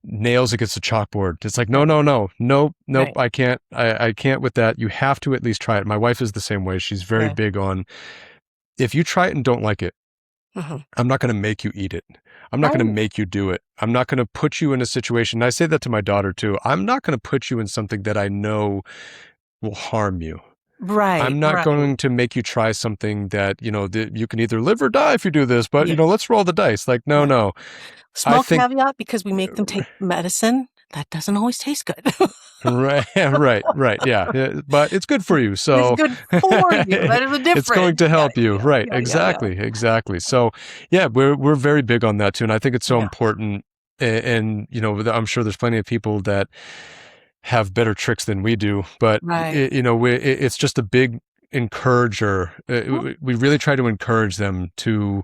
nails against the chalkboard. It's like, nope, I can't with that. You have to at least try it. My wife is the same way. She's very big on, if you try it and don't like it, I'm not going to make you eat it. I'm not going to make you do it. I'm not going to put you in a situation. And I say that to my daughter too. I'm not going to put you in something that I know will harm you. Right. I'm not going to make you try something that, you can either live or die if you do this, but let's roll the dice. No. Small caveat, because we make them take medicine, that doesn't always taste good. Right. Yeah. But it's good for you. So it's good for you. That is a difference. It's going to help you. Right. Exactly. So we're very big on that too. And I think it's so important. And I'm sure there's plenty of people that have better tricks than we do, but Right. it's just a big encourager. Mhm. We really try to encourage them to,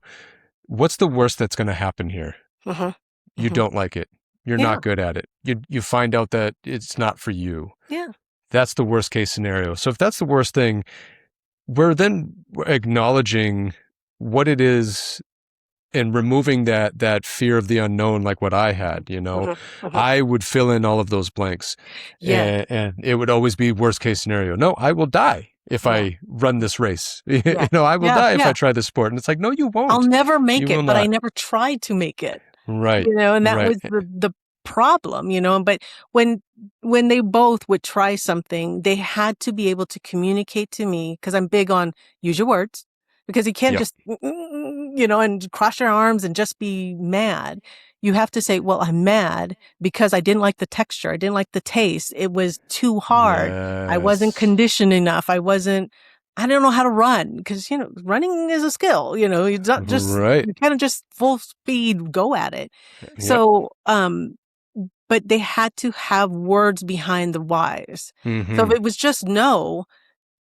what's the worst that's going to happen here? Mhm. You Mhm. don't like it. You're Yeah. not good at it. You find out that it's not for you. Yeah. That's the worst case scenario. So if that's the worst thing, we're then acknowledging what it is and removing that fear of the unknown, like what I had, Mhm. Mhm. I would fill in all of those blanks, Yeah. and it would always be worst case scenario. No, I will die if Yeah. I run this race. Yeah. I will Yeah. die if I Yeah. try this sport. And it's like, no, you I'll won't. never You make will it, but I not. never tried to make it. Right. And that Right. was the problem, but when they both would try something, they had to be able to communicate to me, because I'm big on use your words, because you can't Yep. just and cross your arms and just be mad. You have to say, well, I'm mad because I didn't like the texture, I didn't like the taste, it was too hard, I wasn't Yes. conditioned enough, I don't know how to run, because running is a skill. It's not just, Right. you can't just full speed go at it. Yep. So, but they had to have words behind the whys. So if Hmm. it was just no,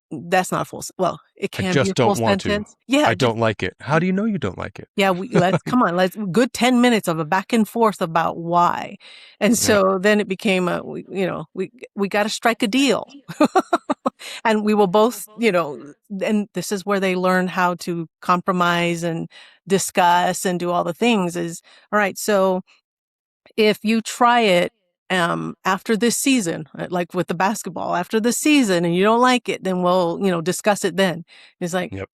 that's not a well, it I can be a just full don't want to. sentence. Yeah, I just don't like it. How do you know you don't like it? yeah, let's come on, let's good 10 minutes of a back and forth about why. And Yep. so then it became we got to strike a deal. And we will both, and this is where they learn how to compromise and discuss and do all the things is, all right, so if you try it after this season, like with the basketball, after the season and you don't like it, then we'll, discuss it then. It's like, Yep.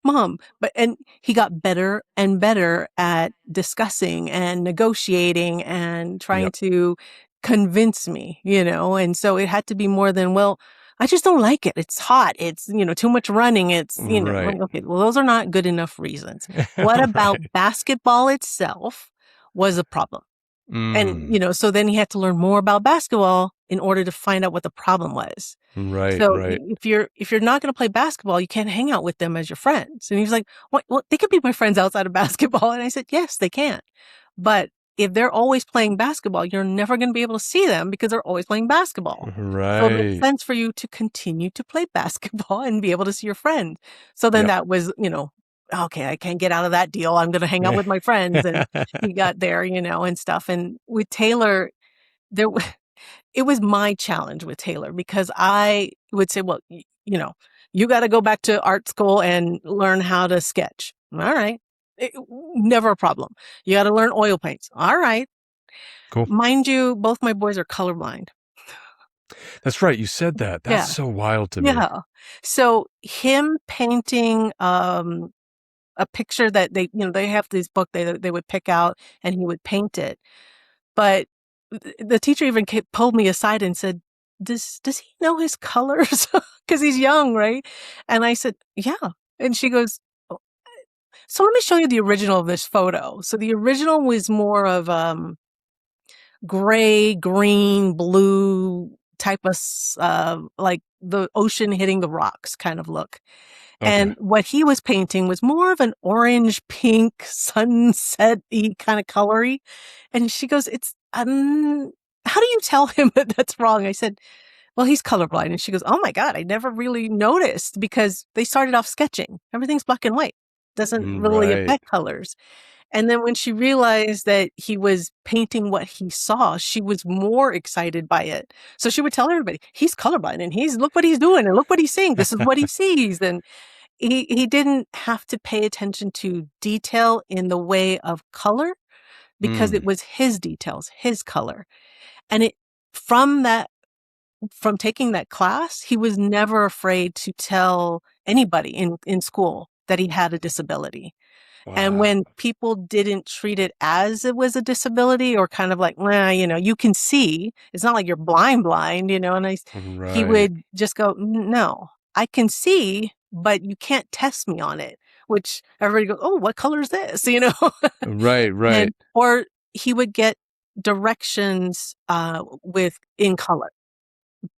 Mom, and he got better and better at discussing and negotiating and trying Yep. to convince me, and so it had to be more than, well, I just don't like it. It's hot. It's, too much running. It's, Right. like, okay, well, those are not good enough reasons. What about Right. basketball itself was a problem? And, Mm. so then he had to learn more about basketball in order to find out what the problem was. Right. So Right. if you're not going to play basketball, you can't hang out with them as your friends. And he's like, "What? Well, they could be my friends outside of basketball." And I said, "Yes, they can. But if they're always playing basketball, you're never going to be able to see them because they're always playing basketball. So it makes Right. sense for you to continue to play basketball and be able to see your friends." So then Yep. that was, okay, I can't get out of that deal. I'm going to hang out with my friends. And he got there, and stuff. And with Taylor, there it was my challenge with Taylor, because I would say, well, you got to go back to art school and learn how to sketch. All right. Never a problem. You got to learn oil paints. All right. Cool. Mind you, both my boys are colorblind. That's right. You said that. That's Yeah. so wild to me. Yeah. So him painting a picture that they have this book they would pick out, and he would paint it. But the teacher even pulled me aside and said, does he know his colors? Because he's young, right? And I said, yeah. And she goes, "Oh, so let me show you the original of this photo." So the original was more of gray, green, blue type of like the ocean hitting the rocks kind of look. Okay. And what he was painting was more of an orange, pink, sunset-y kind of colory. And she goes, how do you tell him that that's wrong? I said, well, he's colorblind. And she goes, oh my God, I never really noticed, because they started off sketching. Everything's black and white. Doesn't really Right. affect colors. And then when she realized that he was painting what he saw, she was more excited by it. So she would tell everybody, he's colorblind, and look what he's doing, and look what he's seeing. This is what he sees. And he didn't have to pay attention to detail in the way of color, because it Mm. was his details, his color. And from that, from taking that class, he was never afraid to tell anybody in school that he had a disability. And Wow. when people didn't treat it as it was a disability, or kind of like, well, you can see, it's not like you're blind, and he Right. would just go, no, I can see, but you can't test me on it, which everybody goes, oh, what color is this? Right. Right. Or he would get directions, in color.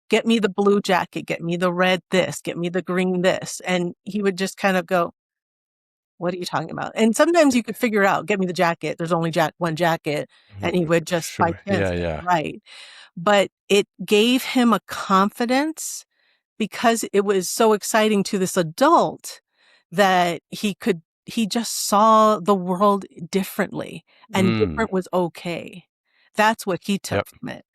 Get me the blue jacket, get me the red this, get me the green this. And he would just kind of go, what are you talking about? And sometimes you could figure out, get me the jacket. There's only one jacket. And he would just by Sure. chance Yeah. get it Yeah. right. but it gave him a confidence because it was so exciting to this adult that he just saw the world differently, and different was okay. That's what he took Yep. from it.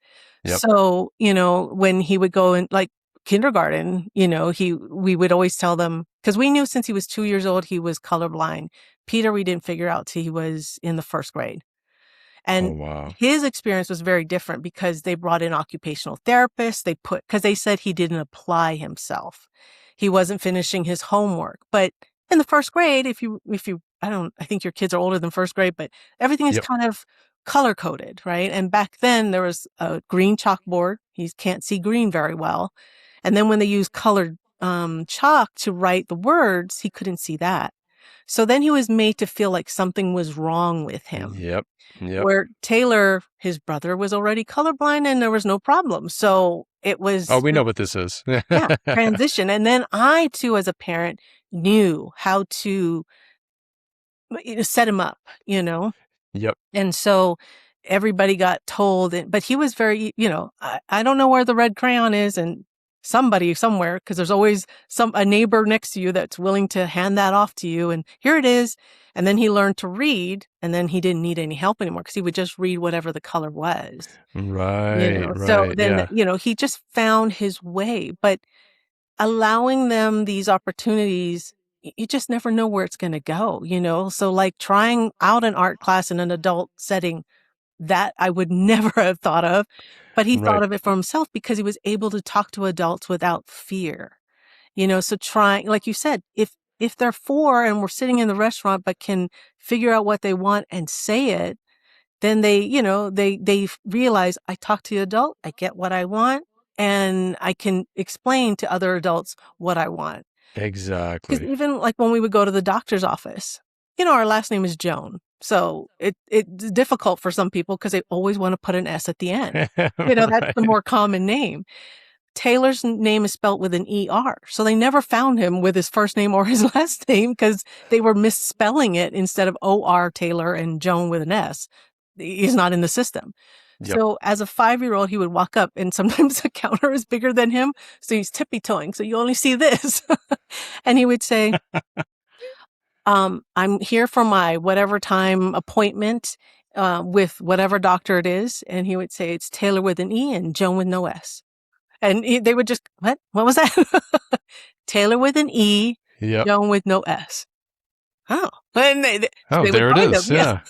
Yep. So, when he would go in like kindergarten, we would always tell them, because we knew since he was 2 years old, he was colorblind. Peter, we didn't figure out till he was in the first grade. Oh, And wow. his experience was very different because they brought in occupational therapists. Because they said he didn't apply himself. He wasn't finishing his homework. But in the first grade, I think your kids are older than first grade, but everything is Yep. kind of color coded, right? And back then there was a green chalkboard. He can't see green very well. And then when they used colored chalk to write the words, he couldn't see that. So then he was made to feel like something was wrong with him. Yep. Yep. Where Taylor, his brother, was already colorblind and there was no problem. So it Oh, was, we know what this is. transition. And then I, too, as a parent, knew how to set him up, Yep. And so everybody got told, but he was very, I don't know where the red crayon is, and somebody somewhere, because there's always a neighbor next to you that's willing to hand that off to you. And here it is. And then he learned to read, and then he didn't need any help anymore because he would just read whatever the color was. Right. So Right. then, Yeah. he just found his way, but allowing them these opportunities, you just never know where it's going to go, So like trying out an art class in an adult setting, that I would never have thought of, but he thought Right. of it for himself because he was able to talk to adults without fear. So trying, like you said, if they're 4 and we're sitting in the restaurant but can figure out what they want and say it, then they realize, I talk to the adult, I get what I want, and I can explain to other adults what I want. Because Exactly. even like when we would go to the doctor's office, our last name is Joan. So it's difficult for some people because they always want to put an S at the end. That's the Right. more common name. Taylor's name is spelled with an ER. So they never found him with his first name or his last name because they were misspelling it instead of OR Taylor and Joan with an S. He's not in the system. Yep. So as a 5-year-old, he would walk up and sometimes the counter is bigger than him. So he's tippy-toeing. So you only see this. And he would say, I'm here for my whatever time appointment with whatever doctor it is. And he would say, it's Taylor with an E and Joan with no S. And they would just, what? What was that? Taylor with an E, Yep. Joan with no S. Oh. And they would there it find him. is. Yeah.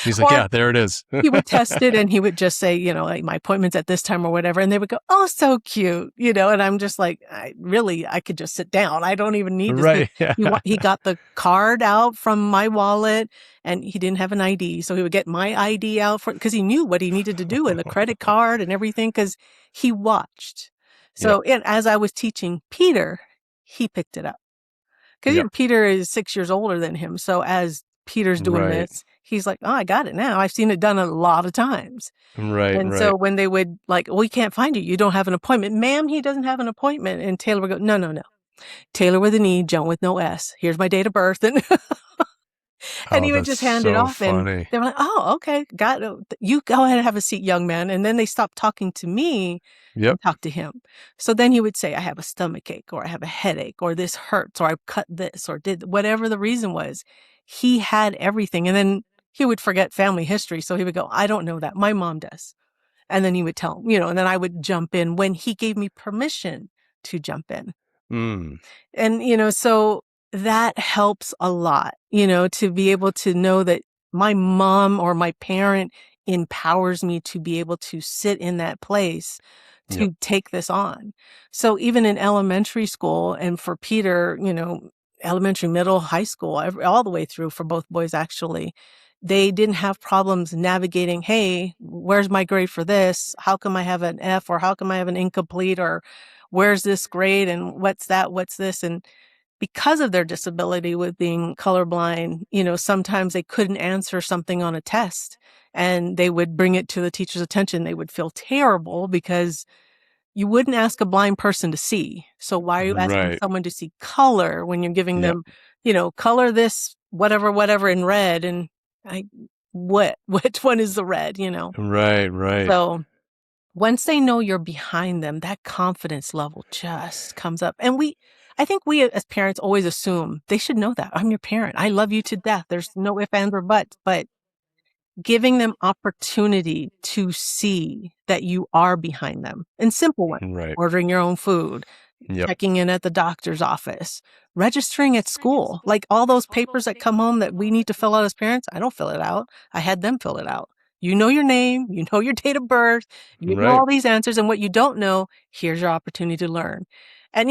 He's like, Or yeah, there it is. he would test it and he would just say, like my appointment's at this time or whatever. And they would go, oh, so cute, and I'm just like, I could just sit down. I don't even need to Right. sit. He got the card out from my wallet and he didn't have an ID. So he would get my ID out because he knew what he needed to do and the credit card and everything because he watched. So Yep. and as I was teaching Peter, he picked it up. Because Yep. Peter is 6 years older than him. So as Peter's doing Right. this, he's like, oh, I got it now. I've seen it done a lot of times. Right. And Right. so when they would like, we can't find you. You don't have an appointment. Ma'am, he doesn't have an appointment. And Taylor would go, no, no, no. Taylor with an E, Joan with no S. Here's my date of birth. And and Oh, he would that's just hand it so off. And funny. they were like, oh, okay. Got it. You go ahead and have a seat, young man. And then they stopped talking to me Yep. and talk to him. So then he would say, I have a stomach ache or I have a headache or this hurts or I cut this or did whatever the reason was. He had everything. And then he would forget family history. So he would go, I don't know that. My mom does. And then he would tell him, and then I would jump in when he gave me permission to jump in. Mm. And, so that helps a lot, to be able to know that my mom or my parent empowers me to be able to sit in that place to Yep. take this on. So even in elementary school and for Peter, elementary, middle, high school, all the way through for both boys, actually, they didn't have problems navigating, hey, where's my grade for this? How come I have an F or how come I have an incomplete or where's this grade and what's that? What's this? And because of their disability with being colorblind, sometimes they couldn't answer something on a test and they would bring it to the teacher's attention. They would feel terrible because you wouldn't ask a blind person to see. So why are you asking Right. someone to see color when you're giving Yep. them, color this, whatever in red? And which one is the red, Right. Right. So once they know you're behind them, that confidence level just comes up. And I think we as parents always assume they should know that. I'm your parent. I love you to death. There's no ifs, ands, or buts. But giving them opportunity to see that you are behind them in simple ones, Right. ordering your own food, Yep. checking in at the doctor's office, registering at school, like all those papers that come home that we need to fill out as parents. I don't fill it out. I had them fill it out. You know your name, you know your date of birth, you know Right. all these answers, and what you don't know, here's your opportunity to learn. And,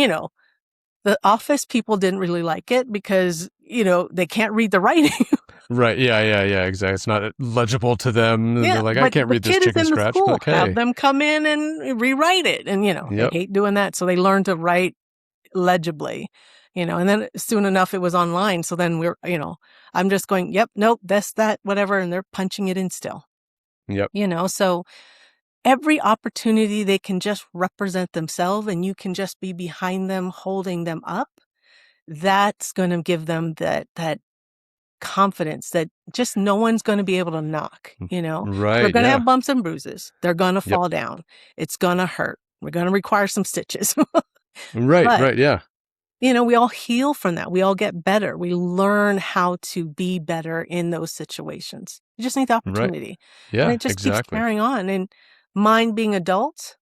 the office people didn't really like it because, they can't read the writing. Right. Yeah. Exactly. It's not legible to them. Yeah, They're like, I but can't the read this kid is chicken in the scratch. But school. like, Have hey. them come in and rewrite it. And, they Yep. hate doing that. So they learn to write legibly, and then soon enough it was online. So then I'm just going, yep, nope, that's that, whatever. And they're punching it in still, Yep. So every opportunity they can just represent themselves and you can just be behind them, holding them up. That's going to give them that confidence that just no one's going to be able to knock, They're Right. going to Yeah. have bumps and bruises. They're going to Yep. fall down. It's going to hurt. We're going to require some stitches. Right. But, Right. Yeah. we all heal from that. We all get better. We learn how to be better in those situations. You just need the Right. opportunity. And Yeah. it just keeps Exactly. carrying on. And mine being adults,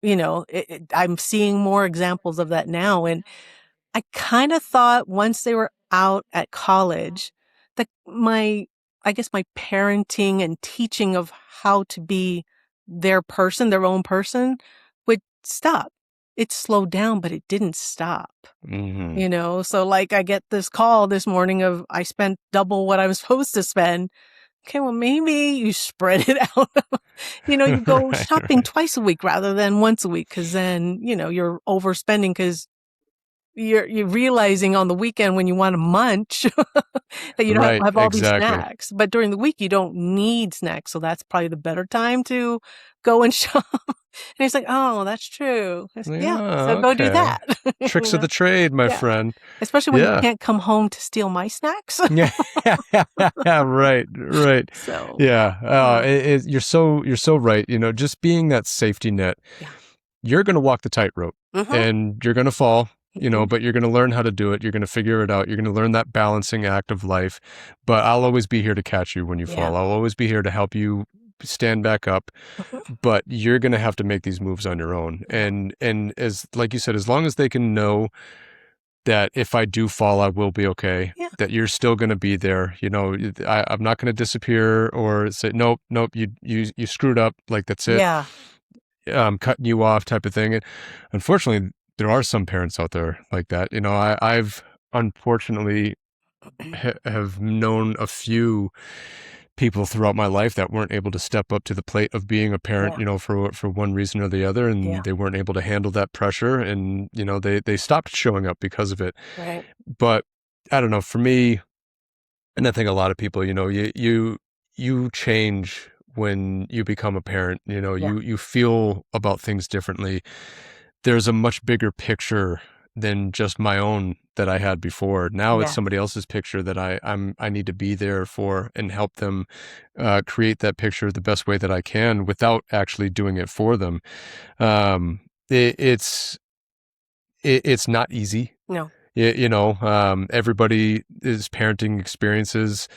I'm seeing more examples of that now. And I kind of thought once they were out at college that I guess my parenting and teaching of how to be their own person would stop. It slowed down, but it didn't stop. Mm-hmm. So like I get this call this morning of I spent double what I was supposed to spend. Okay, well, maybe you spread it out. You go shopping Right. twice a week rather than once a week because then, you're overspending because you're realizing on the weekend when you want to munch that you don't Right. have all these Exactly. snacks. But during the week, you don't need snacks. So that's probably the better time to go and shop. And he's like, oh, that's true. I said, yeah. Yeah. So go do Okay. that. Tricks of the trade, my Yeah. friend. Especially when you Yeah. can't come home to steal my snacks. Yeah. Right. Right. So, Yeah. You're so right. Just being that safety net. yeah. You're going to walk the tightrope Mm-hmm. and you're going to fall, Mm-hmm. but you're going to learn how to do it. You're going to figure it out. You're going to learn that balancing act of life. But I'll always be here to catch you when you fall. I'll always be here to help you stand back up. Mm-hmm. But you're going to have to make these moves on your own. Yeah. And as like you said, as long as they can know that if I do fall, I will be okay. Yeah. That you're still going to be there. I'm not going to disappear or say, nope, you screwed up. Like, that's it. Yeah. Cutting you off type of thing. And unfortunately, there are some parents out there like that. I've unfortunately have known a few people throughout my life that weren't able to step up to the plate of being a parent, Yeah. for one reason or the other. And Yeah. they weren't able to handle that pressure. And, they stopped showing up because of it. Right. But I don't know, for me, and I think a lot of people, you change when you become a parent. Yeah. You feel about things differently. There's a much bigger picture than just my own that I had before. Now it's Yeah. somebody else's picture that I need to be there for and help them create that picture the best way that I can without actually doing it for them. It's not easy. No. Everybody's parenting experiences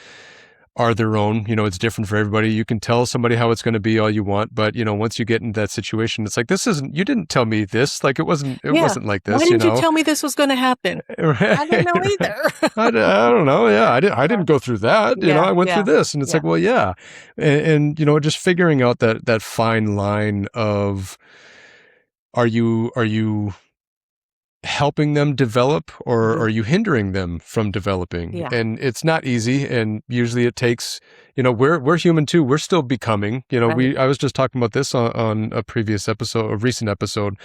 are their own. It's different for everybody. You can tell somebody how it's going to be all you want, but once you get into that situation, it's like, you didn't tell me this. Like, it wasn't like this. Why didn't you tell me this was going to happen? Right. I didn't know either. I don't know. Yeah, I didn't go through that. I went through this, and it's like, well, yeah, and just figuring out that fine line of, are you helping them develop, or are you hindering them from developing? Yeah. And it's not easy, and usually it takes, we're human too. We're still becoming. Right. I was just talking about this on a previous episode, a recent episode.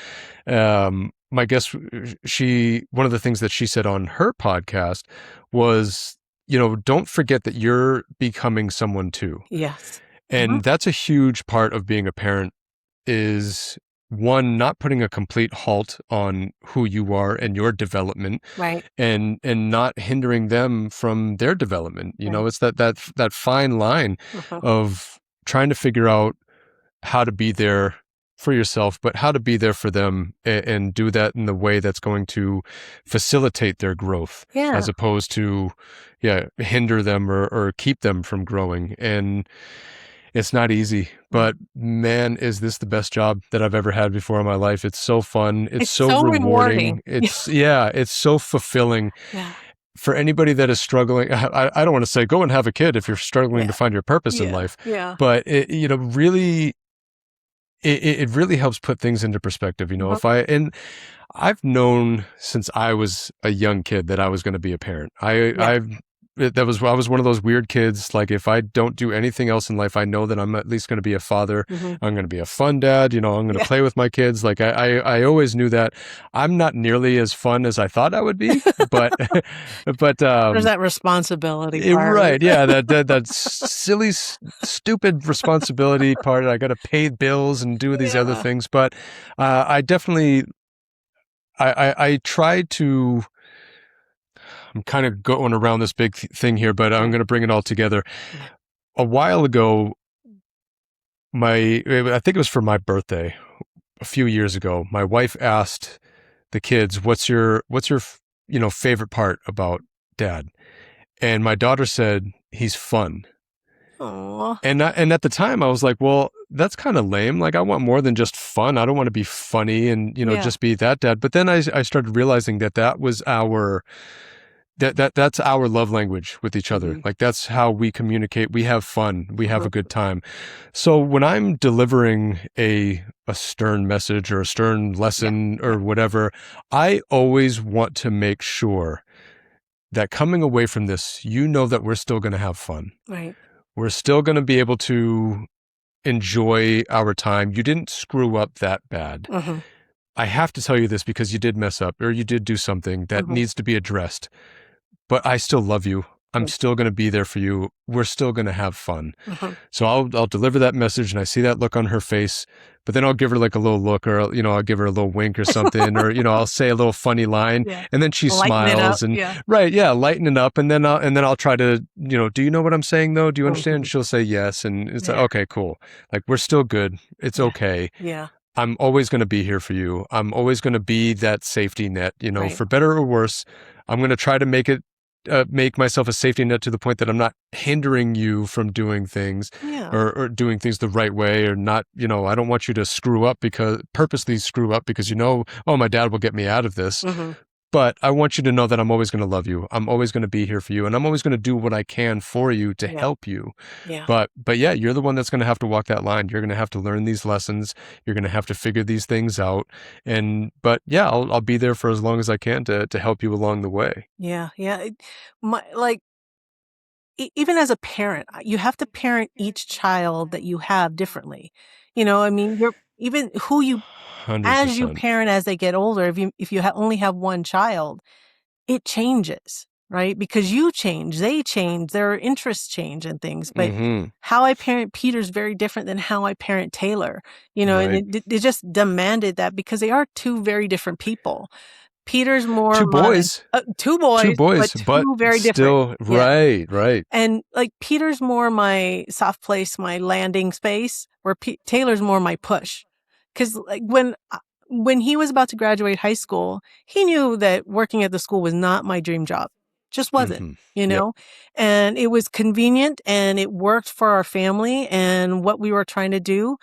My guest, one of the things that she said on her podcast was, don't forget that you're becoming someone too. Yes. And that's a huge part of being a parent, is one, not putting a complete halt on who you are and your development, Right. and not hindering them from their development. Right. It's that fine line of trying to figure out, how to be there for yourself, but how to be there for them and do that in the way that's going to facilitate their growth Yeah. as opposed to, hinder them or keep them from growing. And it's not easy, but man, is this the best job that I've ever had before in my life. It's so fun. It's It's so so rewarding. rewarding. It's so fulfilling. Yeah. For anybody that is struggling, I don't want to say go and have a kid if you're struggling Yeah. to find your purpose in Yeah. life, Yeah. but really, it really helps put things into perspective. And I've known since I was a young kid that I was going to be a parent. Yeah. I was one of those weird kids. Like if I don't do anything else in life, I know that I'm at least going to be a father. Mm-hmm. I'm going to be a fun dad. I'm going to play with my kids. Like I always knew that. I'm not nearly as fun as I thought I would be, but There's that responsibility part. right, yeah, that silly, stupid responsibility part. I got to pay bills and do these other things, but I definitely. I tried to. I'm kind of going around this big thing here, but I'm going to bring it all together. A while ago, I think it was for my birthday a few years ago. My wife asked the kids, "What's your favorite part about Dad?" And my daughter said, "He's fun." Aww. And at the time, I was like, "Well, that's kind of lame. Like, I want more than just fun. I don't want to be funny and just be that dad." But then I started realizing that was our that's our love language with each other. Mm-hmm. Like that's how we communicate. We have fun. We have a good time. So when I'm delivering a stern message or a stern lesson or whatever, I always want to make sure that coming away from this, that we're still going to have fun. Right. We're still going to be able to enjoy our time. You didn't screw up that bad. Mm-hmm. I have to tell you this because you did mess up or you did do something that needs to be addressed. But I still love you. I'm still going to be there for you. We're still going to have fun. Mm-hmm. So I'll deliver that message and I see that look on her face, but then I'll give her like a little look or, I'll give her a little wink or something, or, I'll say a little funny line and then she smiles and lighten it up. And then I'll try to, do you know what I'm saying though? Do you understand? She'll say yes. And it's like, okay, cool. Like we're still good. It's okay. Yeah. I'm always going to be here for you. I'm always going to be that safety net, for better or worse. I'm going to try to make myself a safety net to the point that I'm not hindering you from doing things or doing things the right way or not, I don't want you to purposely screw up because, oh, my dad will get me out of this. Mm-hmm. But I want you to know that I'm always going to love you. I'm always going to be here for you. And I'm always going to do what I can for you to help you. Yeah. But yeah, you're the one that's going to have to walk that line. You're going to have to learn these lessons. You're going to have to figure these things out. But yeah, I'll be there for as long as I can to help you along the way. Yeah. Yeah. Even as a parent, you have to parent each child that you have differently. You're even who you 100%. As you parent as they get older, if you only have one child, it changes, right? Because you change, they change, their interests change and things. But how I parent Peter is very different than how I parent Taylor, and it just demanded that because they are two very different people. Peter's more two boys, but two very still, different. Right. And like Peter's more my soft place, my landing space, where Taylor's more my push. Because like when he was about to graduate high school, he knew that working at the school was not my dream job. Just wasn't, and it was convenient and it worked for our family and what we were trying to do.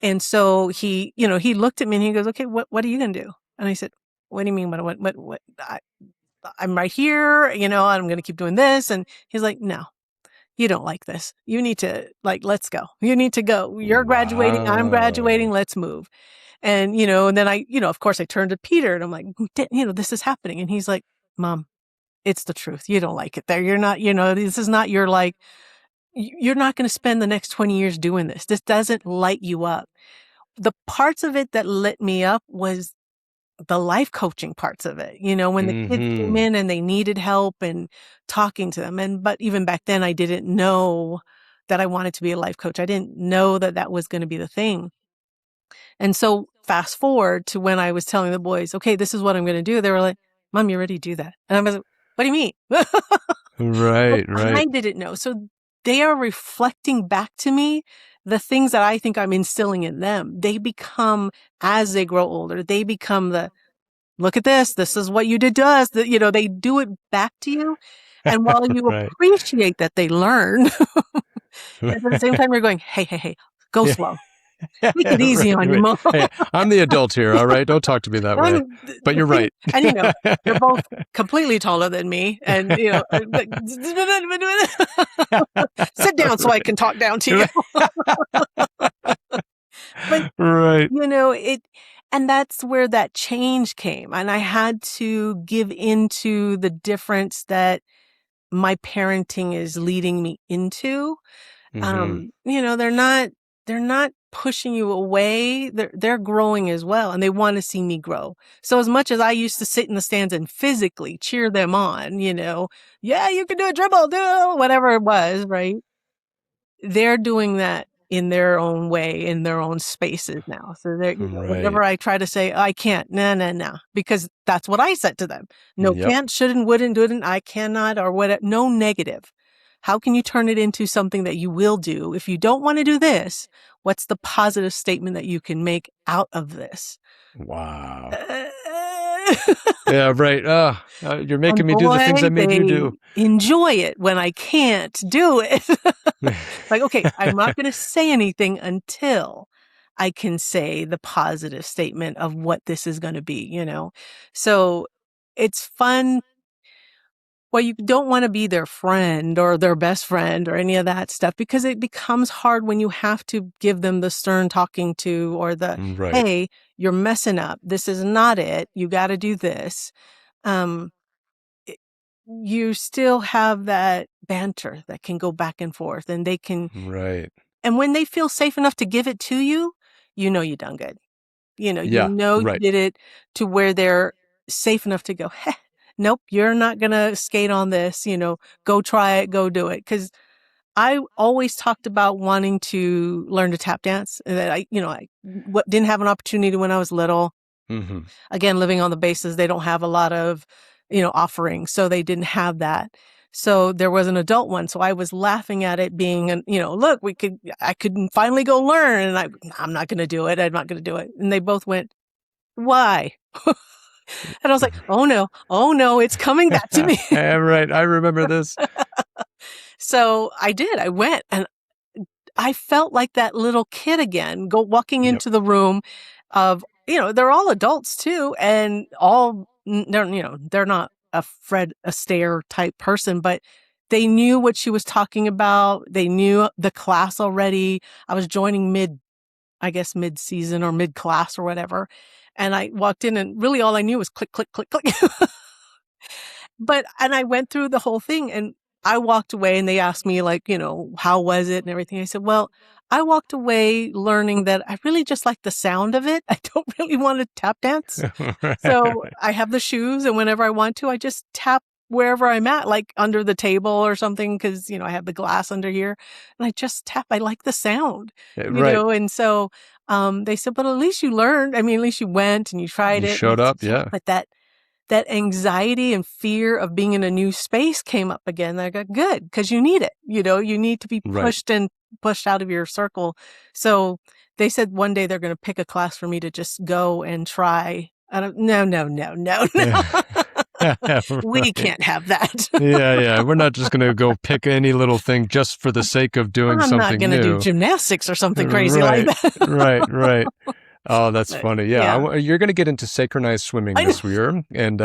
And so he looked at me and he goes, "Okay, what are you going to do?" And I said, "What do you mean? What? I'm right here, I'm going to keep doing this." And he's like, "No. You don't like this. You need to let's go. You need to go. You're graduating. I'm graduating. Let's move." And, and then I, of course I turned to Peter and I'm like, "This is happening." And he's like, "Mom, it's the truth. You don't like it there. You're not, this is not your you're not going to spend the next 20 years doing this. This doesn't light you up." The parts of it that lit me up was the life coaching parts of it, when the kids came in and they needed help and talking to them. But even back then I didn't know that I wanted to be a life coach. I didn't know that was going to be the thing. And so fast forward to when I was telling the boys, "Okay, this is what I'm going to do." They were like, "Mom, you already do that." And I was like, "What do you mean?" Right. I didn't know. So they are reflecting back to me the things that I think I'm instilling in them, they become, as they grow older, they become look at this. This is what you did to us. They do it back to you. And while you Right. appreciate that they learn, at the same time, you're going, hey, go Yeah. slow. Take it easy on your mom. Hey, I'm the adult here, all right? Don't talk to me that way. But you're right. And, they're both completely taller than me. And, sit down so I can talk down to you. But, right. And that's where that change came. And I had to give into the difference that my parenting is leading me into. They're not pushing you away. They're growing as well. And they want to see me grow. So as much as I used to sit in the stands and physically cheer them on, yeah, you can do a dribble, do whatever it was, right? They're doing that in their own way, in their own spaces now. So whenever I try to say, I can't, no, because that's what I said to them. No, can't, shouldn't, wouldn't, didn't, I cannot, or whatever. No negative. How can you turn it into something that you will do? If you don't want to do this, what's the positive statement that you can make out of this? Wow. Yeah, right. You're making me do the things I made you do. Enjoy it when I can't do it. Like, okay, I'm not going to say anything until I can say the positive statement of what this is going to be, So it's fun. Well, you don't want to be their friend or their best friend or any of that stuff, because it becomes hard when you have to give them the stern talking to, or hey, you're messing up. This is not it. You got to do this. You still have that banter that can go back and forth, and they can. Right. And when they feel safe enough to give it to you, you done good. You did it to where they're safe enough to go, hey, nope, you're not going to skate on this, go try it, go do it. Because I always talked about wanting to learn to tap dance, and that I didn't have an opportunity when I was little. Mm-hmm. Again, living on the bases, they don't have a lot of, offerings. So they didn't have that. So there was an adult one. So I was laughing at it being, look, I could finally go learn, and I'm not going to do it. I'm not going to do it. And they both went, why? And I was like, oh no, it's coming back to me. Right. I remember this. So I did. I went, and I felt like that little kid again, walking into the room of, they're all adults too. And they're not a Fred Astaire type person, but they knew what she was talking about. They knew the class already. I was joining mid-season or mid-class or whatever. And I walked in, and really all I knew was click, click, click, click. And I went through the whole thing, and I walked away, and they asked me how was it and everything. I said, well, I walked away learning that I really just like the sound of it. I don't really want to tap dance. So I have the shoes, and whenever I want to, I just tap wherever I'm at, like under the table or something, because, I have the glass under here, and I just tap. I like the sound, and so they said, but at least you learned. I mean, at least you went and you tried it. You showed up, yeah. But that anxiety and fear of being in a new space came up again. I got good, because you need it. You need to be pushed and pushed out of your circle. So they said one day they're going to pick a class for me to just go and try. No. We can't have that. Yeah. We're not just going to go pick any little thing just for the sake of doing something new. I'm not going to do gymnastics or something crazy like that. Right. Oh, that's funny. Yeah. You're going to get into synchronized swimming this year. And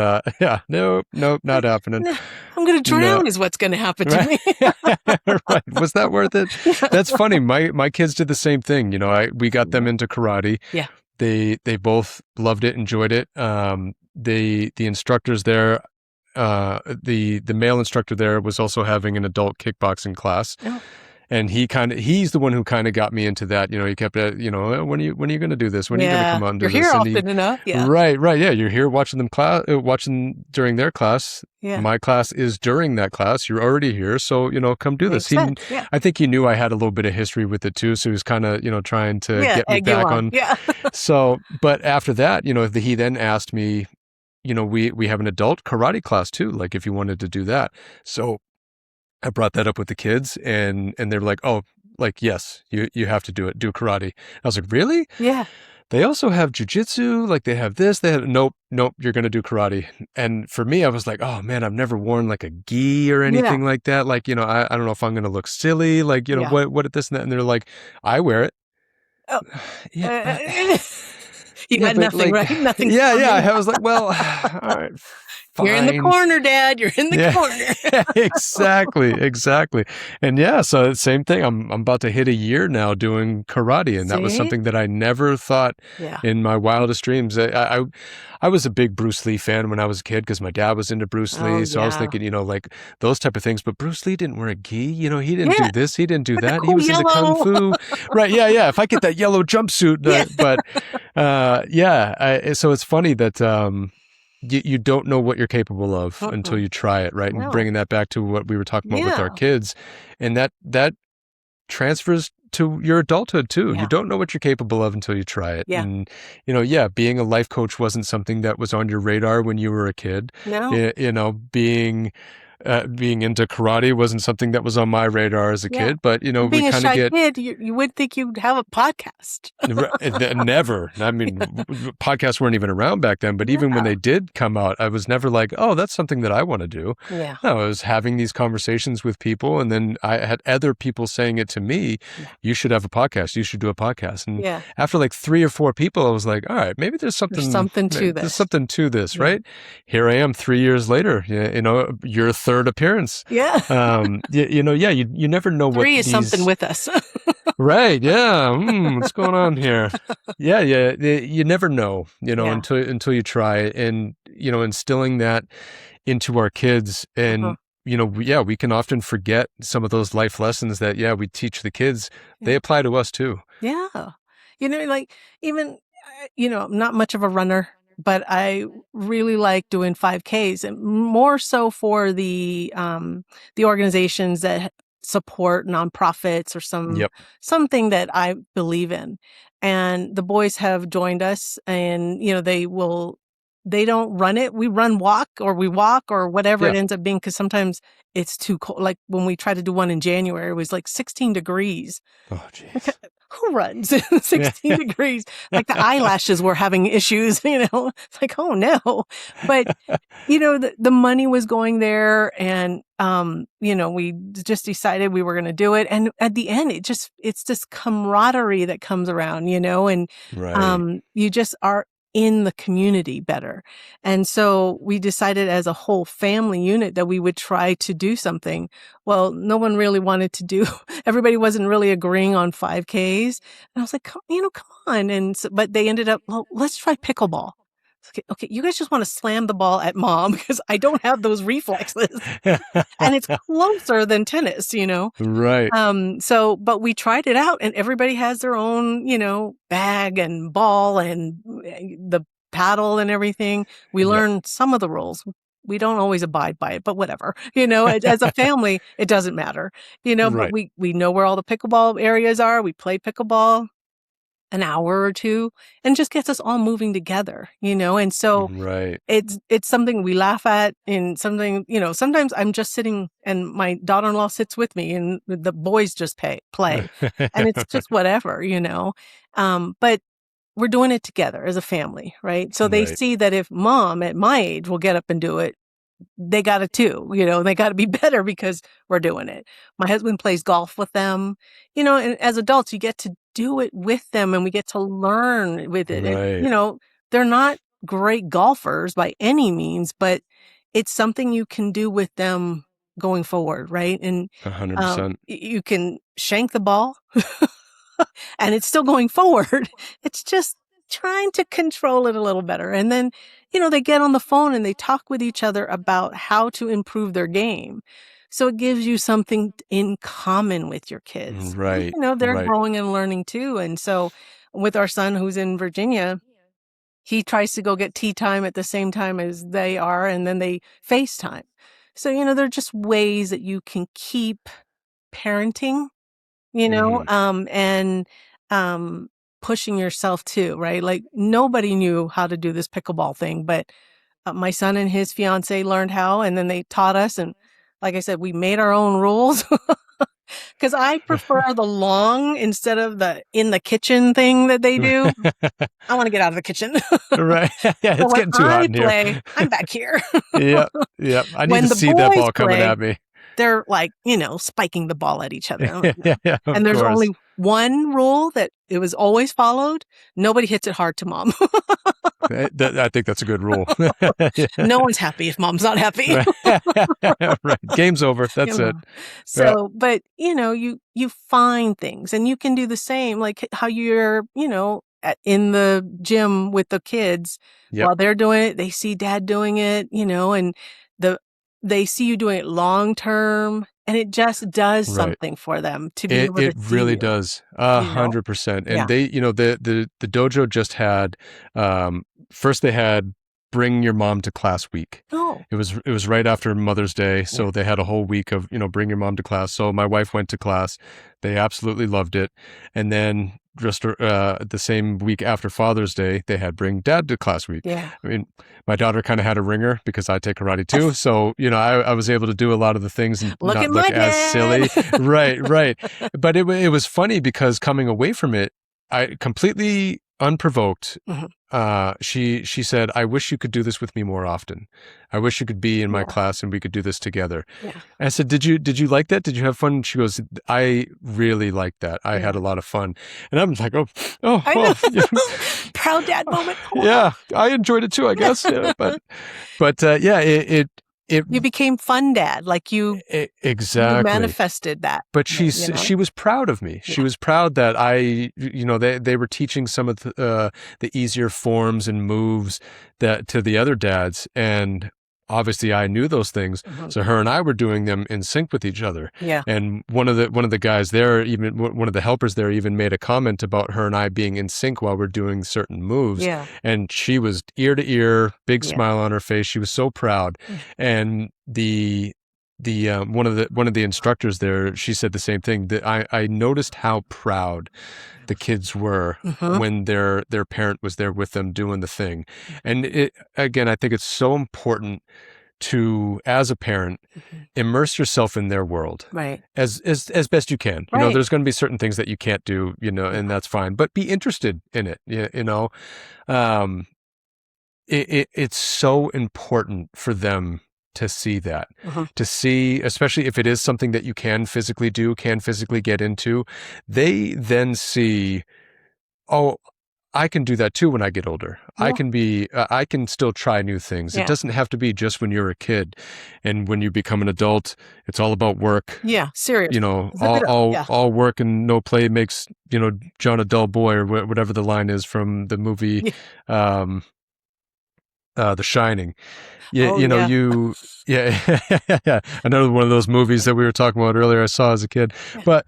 nope, not happening. I'm going to drown is what's going to happen to me. Right. Was that worth it? That's funny. My kids did the same thing. We got them into karate. Yeah. They both loved it, enjoyed it. The instructors there, the male instructor there was also having an adult kickboxing class. Oh. And he's the one who kind of got me into that. He kept when are you going to do this? When are you going to come out and do this? You're here often enough. Yeah. Right. Yeah. You're here watching them watching during their class. Yeah. My class is during that class. You're already here. So, come do this. I think he knew I had a little bit of history with it too. So he was kind of, trying to get me back on. Yeah. So, but after that, he then asked me, we have an adult karate class too. Like if you wanted to do that. So I brought that up with the kids, and they're like, oh, like, yes, you have to do karate. I was like, really? Yeah. They also have jujitsu, like they have this, they have, nope, you're going to do karate. And for me, I was like, oh man, I've never worn like a gi or Yeah. anything like that. Like, I don't know if I'm going to look silly, like, Yeah. what at this and that. And they're like, I wear it. Oh. Yeah. You got but nothing, like, right? Nothing. yeah. I was like, well, all right, You're in the fine. corner, Dad. You're in the corner. Exactly. And yeah, so same thing. I'm about to hit a year now doing karate, and that was something that I never thought in my wildest dreams. I was a big Bruce Lee fan when I was a kid because my dad was into Bruce Lee. So I was thinking, like those type of things. But Bruce Lee didn't wear a gi. He didn't do this. He didn't do that. He was into kung fu. Right. Yeah. If I get that yellow jumpsuit, so it's funny that you don't know what you're capable of until you try it, right? And bringing that back to what we were talking about with our kids, and that transfers to your adulthood too. You don't know what you're capable of until you try it. Yeah. And being a life coach wasn't something that was on your radar when you were a kid. No. Being into karate wasn't something that was on my radar as a kid, but being we a kind shy of kid, you would think you'd have a podcast. Never. I mean, podcasts weren't even around back then, but even when they did come out, I was never like, oh, that's something that I want to do. Yeah. No, I was having these conversations with people, and then I had other people saying it to me, you should have a podcast. You should do a podcast. And after like 3 or 4 people, I was like, all right, maybe there's something to this. There's something to this, right? Here I am 3 years later, your third appearance. Yeah. You never know what 3 is something with us. Right. Yeah. What's going on here? Yeah. You never know, until you try it, and, instilling that into our kids. And, we can often forget some of those life lessons that, we teach the kids. They apply to us too. Yeah. Like even, not much of a runner, but I really like doing 5Ks, and more so for the organizations that support nonprofits or something that I believe in. And the boys have joined us, and they don't run it. We walk or whatever it ends up being, because sometimes it's too cold. Like when we tried to do one in January, it was like 16 degrees. Oh, jeez. Who runs in 16 degrees? Like the eyelashes were having issues, it's like, oh no. But, the money was going there, and, we just decided we were going to do it. And at the end, it's this camaraderie that comes around, and, you just are in the community better. And so we decided as a whole family unit that we would try to do something. Well, no one really wanted to do, everybody wasn't really agreeing on 5Ks. And I was like, come on. And but they ended up, well, let's try pickleball. Okay, you guys just want to slam the ball at Mom because I don't have those reflexes. And it's closer than tennis, Right. But we tried it out, and everybody has their own, bag and ball and the paddle and everything. We learned some of the rules. We don't always abide by it, but whatever, as a family, it doesn't matter, but we know where all the pickleball areas are. We play pickleball an hour or two, and just gets us all moving together, and so it's something we laugh at, and something, sometimes I'm just sitting and my daughter-in-law sits with me and the boys just play and it's just whatever, but we're doing it together as a family, right? So they see that if Mom at my age will get up and do it, they got it too, they got to be better because we're doing it. My husband plays golf with them, and as adults, you get to do it with them, and we get to learn with it. And, they're not great golfers by any means, but it's something you can do with them going forward. Right. And 100%. You can shank the ball and it's still going forward. It's just trying to control it a little better. And then, they get on the phone and they talk with each other about how to improve their game. So it gives you something in common with your kids. Right. They're growing and learning too. And so with our son who's in Virginia, he tries to go get tea time at the same time as they are, and then they FaceTime. So, there are just ways that you can keep parenting, and pushing yourself too, right? Like nobody knew how to do this pickleball thing, but my son and his fiance learned how, and then they taught us, and like I said, we made our own rules. Because I prefer the long instead of the in the kitchen thing that they do. I want to get out of the kitchen. Right. Yeah, So it's when getting too hot I in here. play, I'm back here. Yep. I need When to the see that boys ball coming play, at me. they're like, spiking the ball at each other. I'm like, no. Yeah, of And there's course. only one rule that it was always followed. Nobody hits it hard to mom. I think that's a good rule. No one's happy if mom's not happy. Right. Game's over. That's it. So, but you find things and you can do the same, like how you're, in the gym with the kids while they're doing it, they see dad doing it, and they see you doing it long term, and it just does something for them to be able to see really you, does 100%. And they, the dojo just had, first they had Bring Your Mom to Class week. Oh, it was right after Mother's Day, so they had a whole week of Bring Your Mom to Class. So my wife went to class, they absolutely loved it. And then just the same week after Father's Day, they had Bring Dad to Class week. Yeah. I mean, my daughter kind of had a ringer because I take karate too, so I was able to do a lot of the things and not look as silly. Right. But it was funny because coming away from it, I completely unprovoked. She said, "I wish you could do this with me more often. I wish you could be in my class and we could do this together." And I said, "Did you like that? Did you have fun?" She goes, "I really liked that. I had a lot of fun." And I'm like, I know. Proud dad moment. Yeah, I enjoyed it too, I guess. You became fun dad, like you exactly manifested that. But she was proud of me. She was proud that they were teaching some of the easier forms and moves that to the other dads, and obviously I knew those things. So her and I were doing them in sync with each other. Yeah. And one of the guys there, even one of the helpers there, even made a comment about her and I being in sync while we're doing certain moves. Yeah. And she was ear to ear, big smile on her face. She was so proud. And the one of the instructors there, she said the same thing, that I noticed how proud the kids were when their parent was there with them doing the thing. And again, I think it's so important to, as a parent, immerse yourself in their world, right, as best you can. There's going to be certain things that you can't do, and that's fine, but be interested in it. It's so important for them to see that, to see, especially if it is something that you can physically do, can physically get into, they then see, oh, I can do that too when I get older. I can still try new things. It doesn't have to be just when you're a kid, and when you become an adult, it's all about work. Yeah, serious. All work and no play makes, John a dull boy, or whatever the line is from the movie, The Shining. Another one of those movies that we were talking about earlier, I saw as a kid. But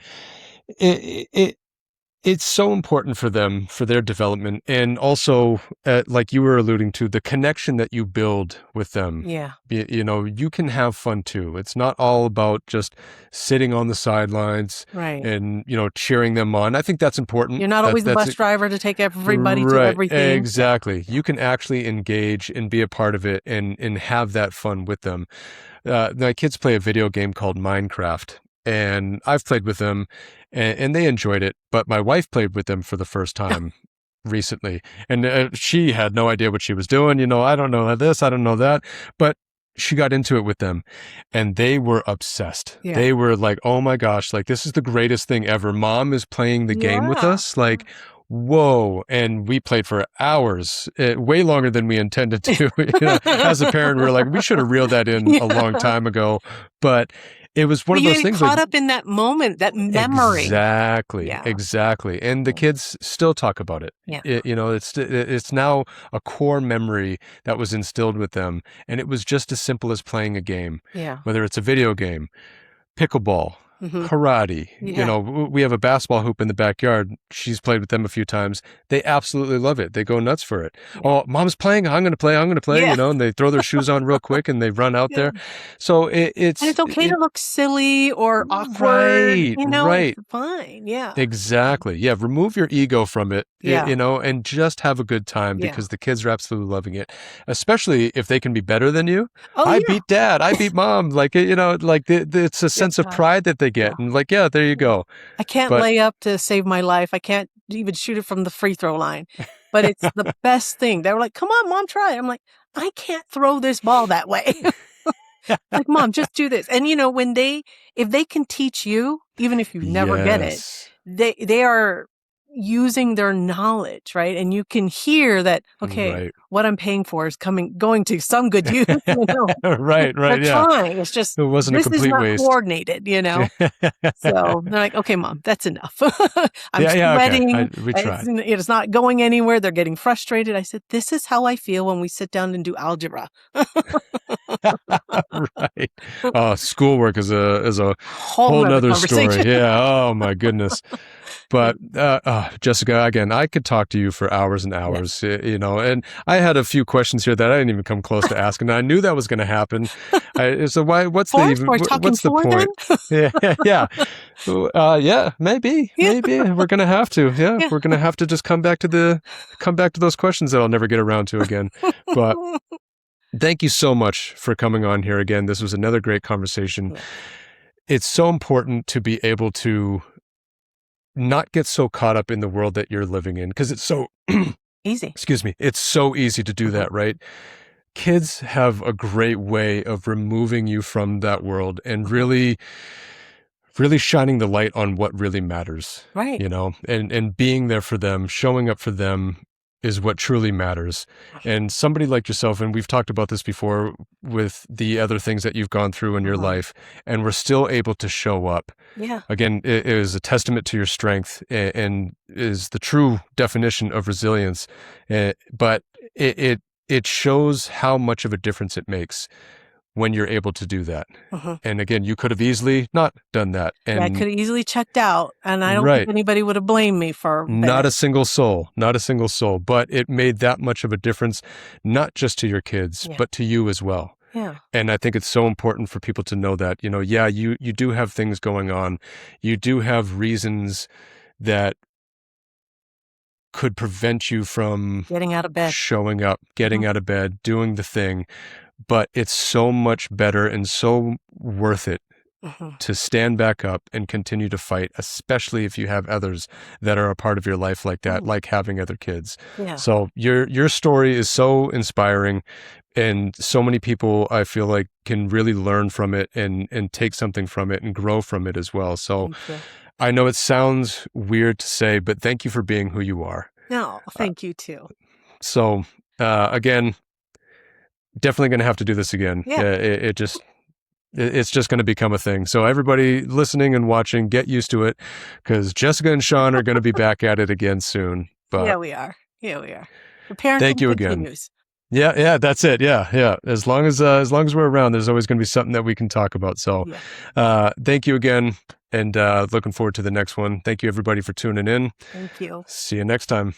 it's so important for them, for their development, and also, like you were alluding to, the connection that you build with them. Yeah. You can have fun too. It's not all about just sitting on the sidelines, right, and cheering them on. I think that's important. You're not always the bus driver to take everybody to everything. Exactly. You can actually engage and be a part of it, and have that fun with them. My kids play a video game called Minecraft, and I've played with them, and they enjoyed it. But my wife played with them for the first time recently, and she had no idea what she was doing. I don't know this, I don't know that, but she got into it with them, and they were obsessed. They were like, "Oh my gosh, like this is the greatest thing ever. Mom is playing the game with us." Like, whoa. And we played for hours, way longer than we intended to. As a parent, we were like, we should have reeled that in a long time ago. But it was one of those things. Caught up in that moment, that memory. Exactly. And the kids still talk about it. Yeah. It's now a core memory that was instilled with them. And it was just as simple as playing a game. Yeah. Whether it's a video game, pickleball, karate. You know, we have a basketball hoop in the backyard. She's played with them a few times. They absolutely love it. They go nuts for it. Oh, mom's playing. I'm going to play. You know, and they throw their shoes on real quick and they run out there. So it's okay to look silly or awkward. You know, it's fine. Yeah. Exactly. Yeah. Remove your ego from it, you know, and just have a good time because the kids are absolutely loving it, especially if they can be better than you. I beat dad. I beat mom. Like, you know, like it's a sense of pride that they get. And like, there you go. I can't lay up to save my life. I can't even shoot it from the free throw line, but it's the best thing. They were like, come on, mom, try it. I'm like, I can't throw this ball that way. Like, mom, just do this. And you know, if they can teach you, even if you never get it, they are using their knowledge, right? And you can hear that, okay, what I'm paying for is going to some good use. You know? They're trying. It's just, it wasn't a complete waste. Coordinated, you know? So they're like, okay, mom, that's enough. I'm sweating. Okay. We try. It's not going anywhere. They're getting frustrated. I said, this is how I feel when we sit down and do algebra. Right. Schoolwork is a whole nother story. Yeah. Oh my goodness. But Jessica, again, I could talk to you for hours and hours, you know, and I had a few questions here that I didn't even come close to asking. I knew that was going to happen. So what's the point? Yeah, maybe we're going to have to. Yeah, we're going to have to just come back to those questions that I'll never get around to again. But thank you so much for coming on here again. This was another great conversation. It's so important to be able to not get so caught up in the world that you're living in, because it's so easy. Excuse me. It's so easy to do that, right? Kids have a great way of removing you from that world and really shining the light on what really matters. Right. You know, and being there for them, showing up for them is what truly matters. And somebody like yourself, and we've talked about this before with the other things that you've gone through in your life, and we're still able to show up. Yeah. Again, it is a testament to your strength and is the true definition of resilience. But it shows how much of a difference it makes when you're able to do that. And again, you could have easily not done that. And I could have easily checked out, and I don't think anybody would have blamed me for that. Not a single soul, but it made that much of a difference, not just to your kids, but to you as well. Yeah. And I think it's so important for people to know that, you know, you do have things going on. You do have reasons that could prevent you from getting out of bed, showing up, getting out of bed, doing the thing. But it's so much better and so worth it to stand back up and continue to fight, especially if you have others that are a part of your life like that, like having other kids. Yeah. So your story is so inspiring, and so many people, I feel like, can really learn from it and take something from it and grow from it as well. So I know it sounds weird to say, but thank you for being who you are. No, thank you too. So again, definitely going to have to do this again. Yeah. It's just going to become a thing. So everybody listening and watching, get used to it, because Jessica and Sean are going to be back at it again soon. But yeah, we are. The parenting thank you continues. Again. Yeah, that's it. Yeah. As long as we're around, there's always going to be something that we can talk about. So thank you again, and looking forward to the next one. Thank you, everybody, for tuning in. Thank you. See you next time.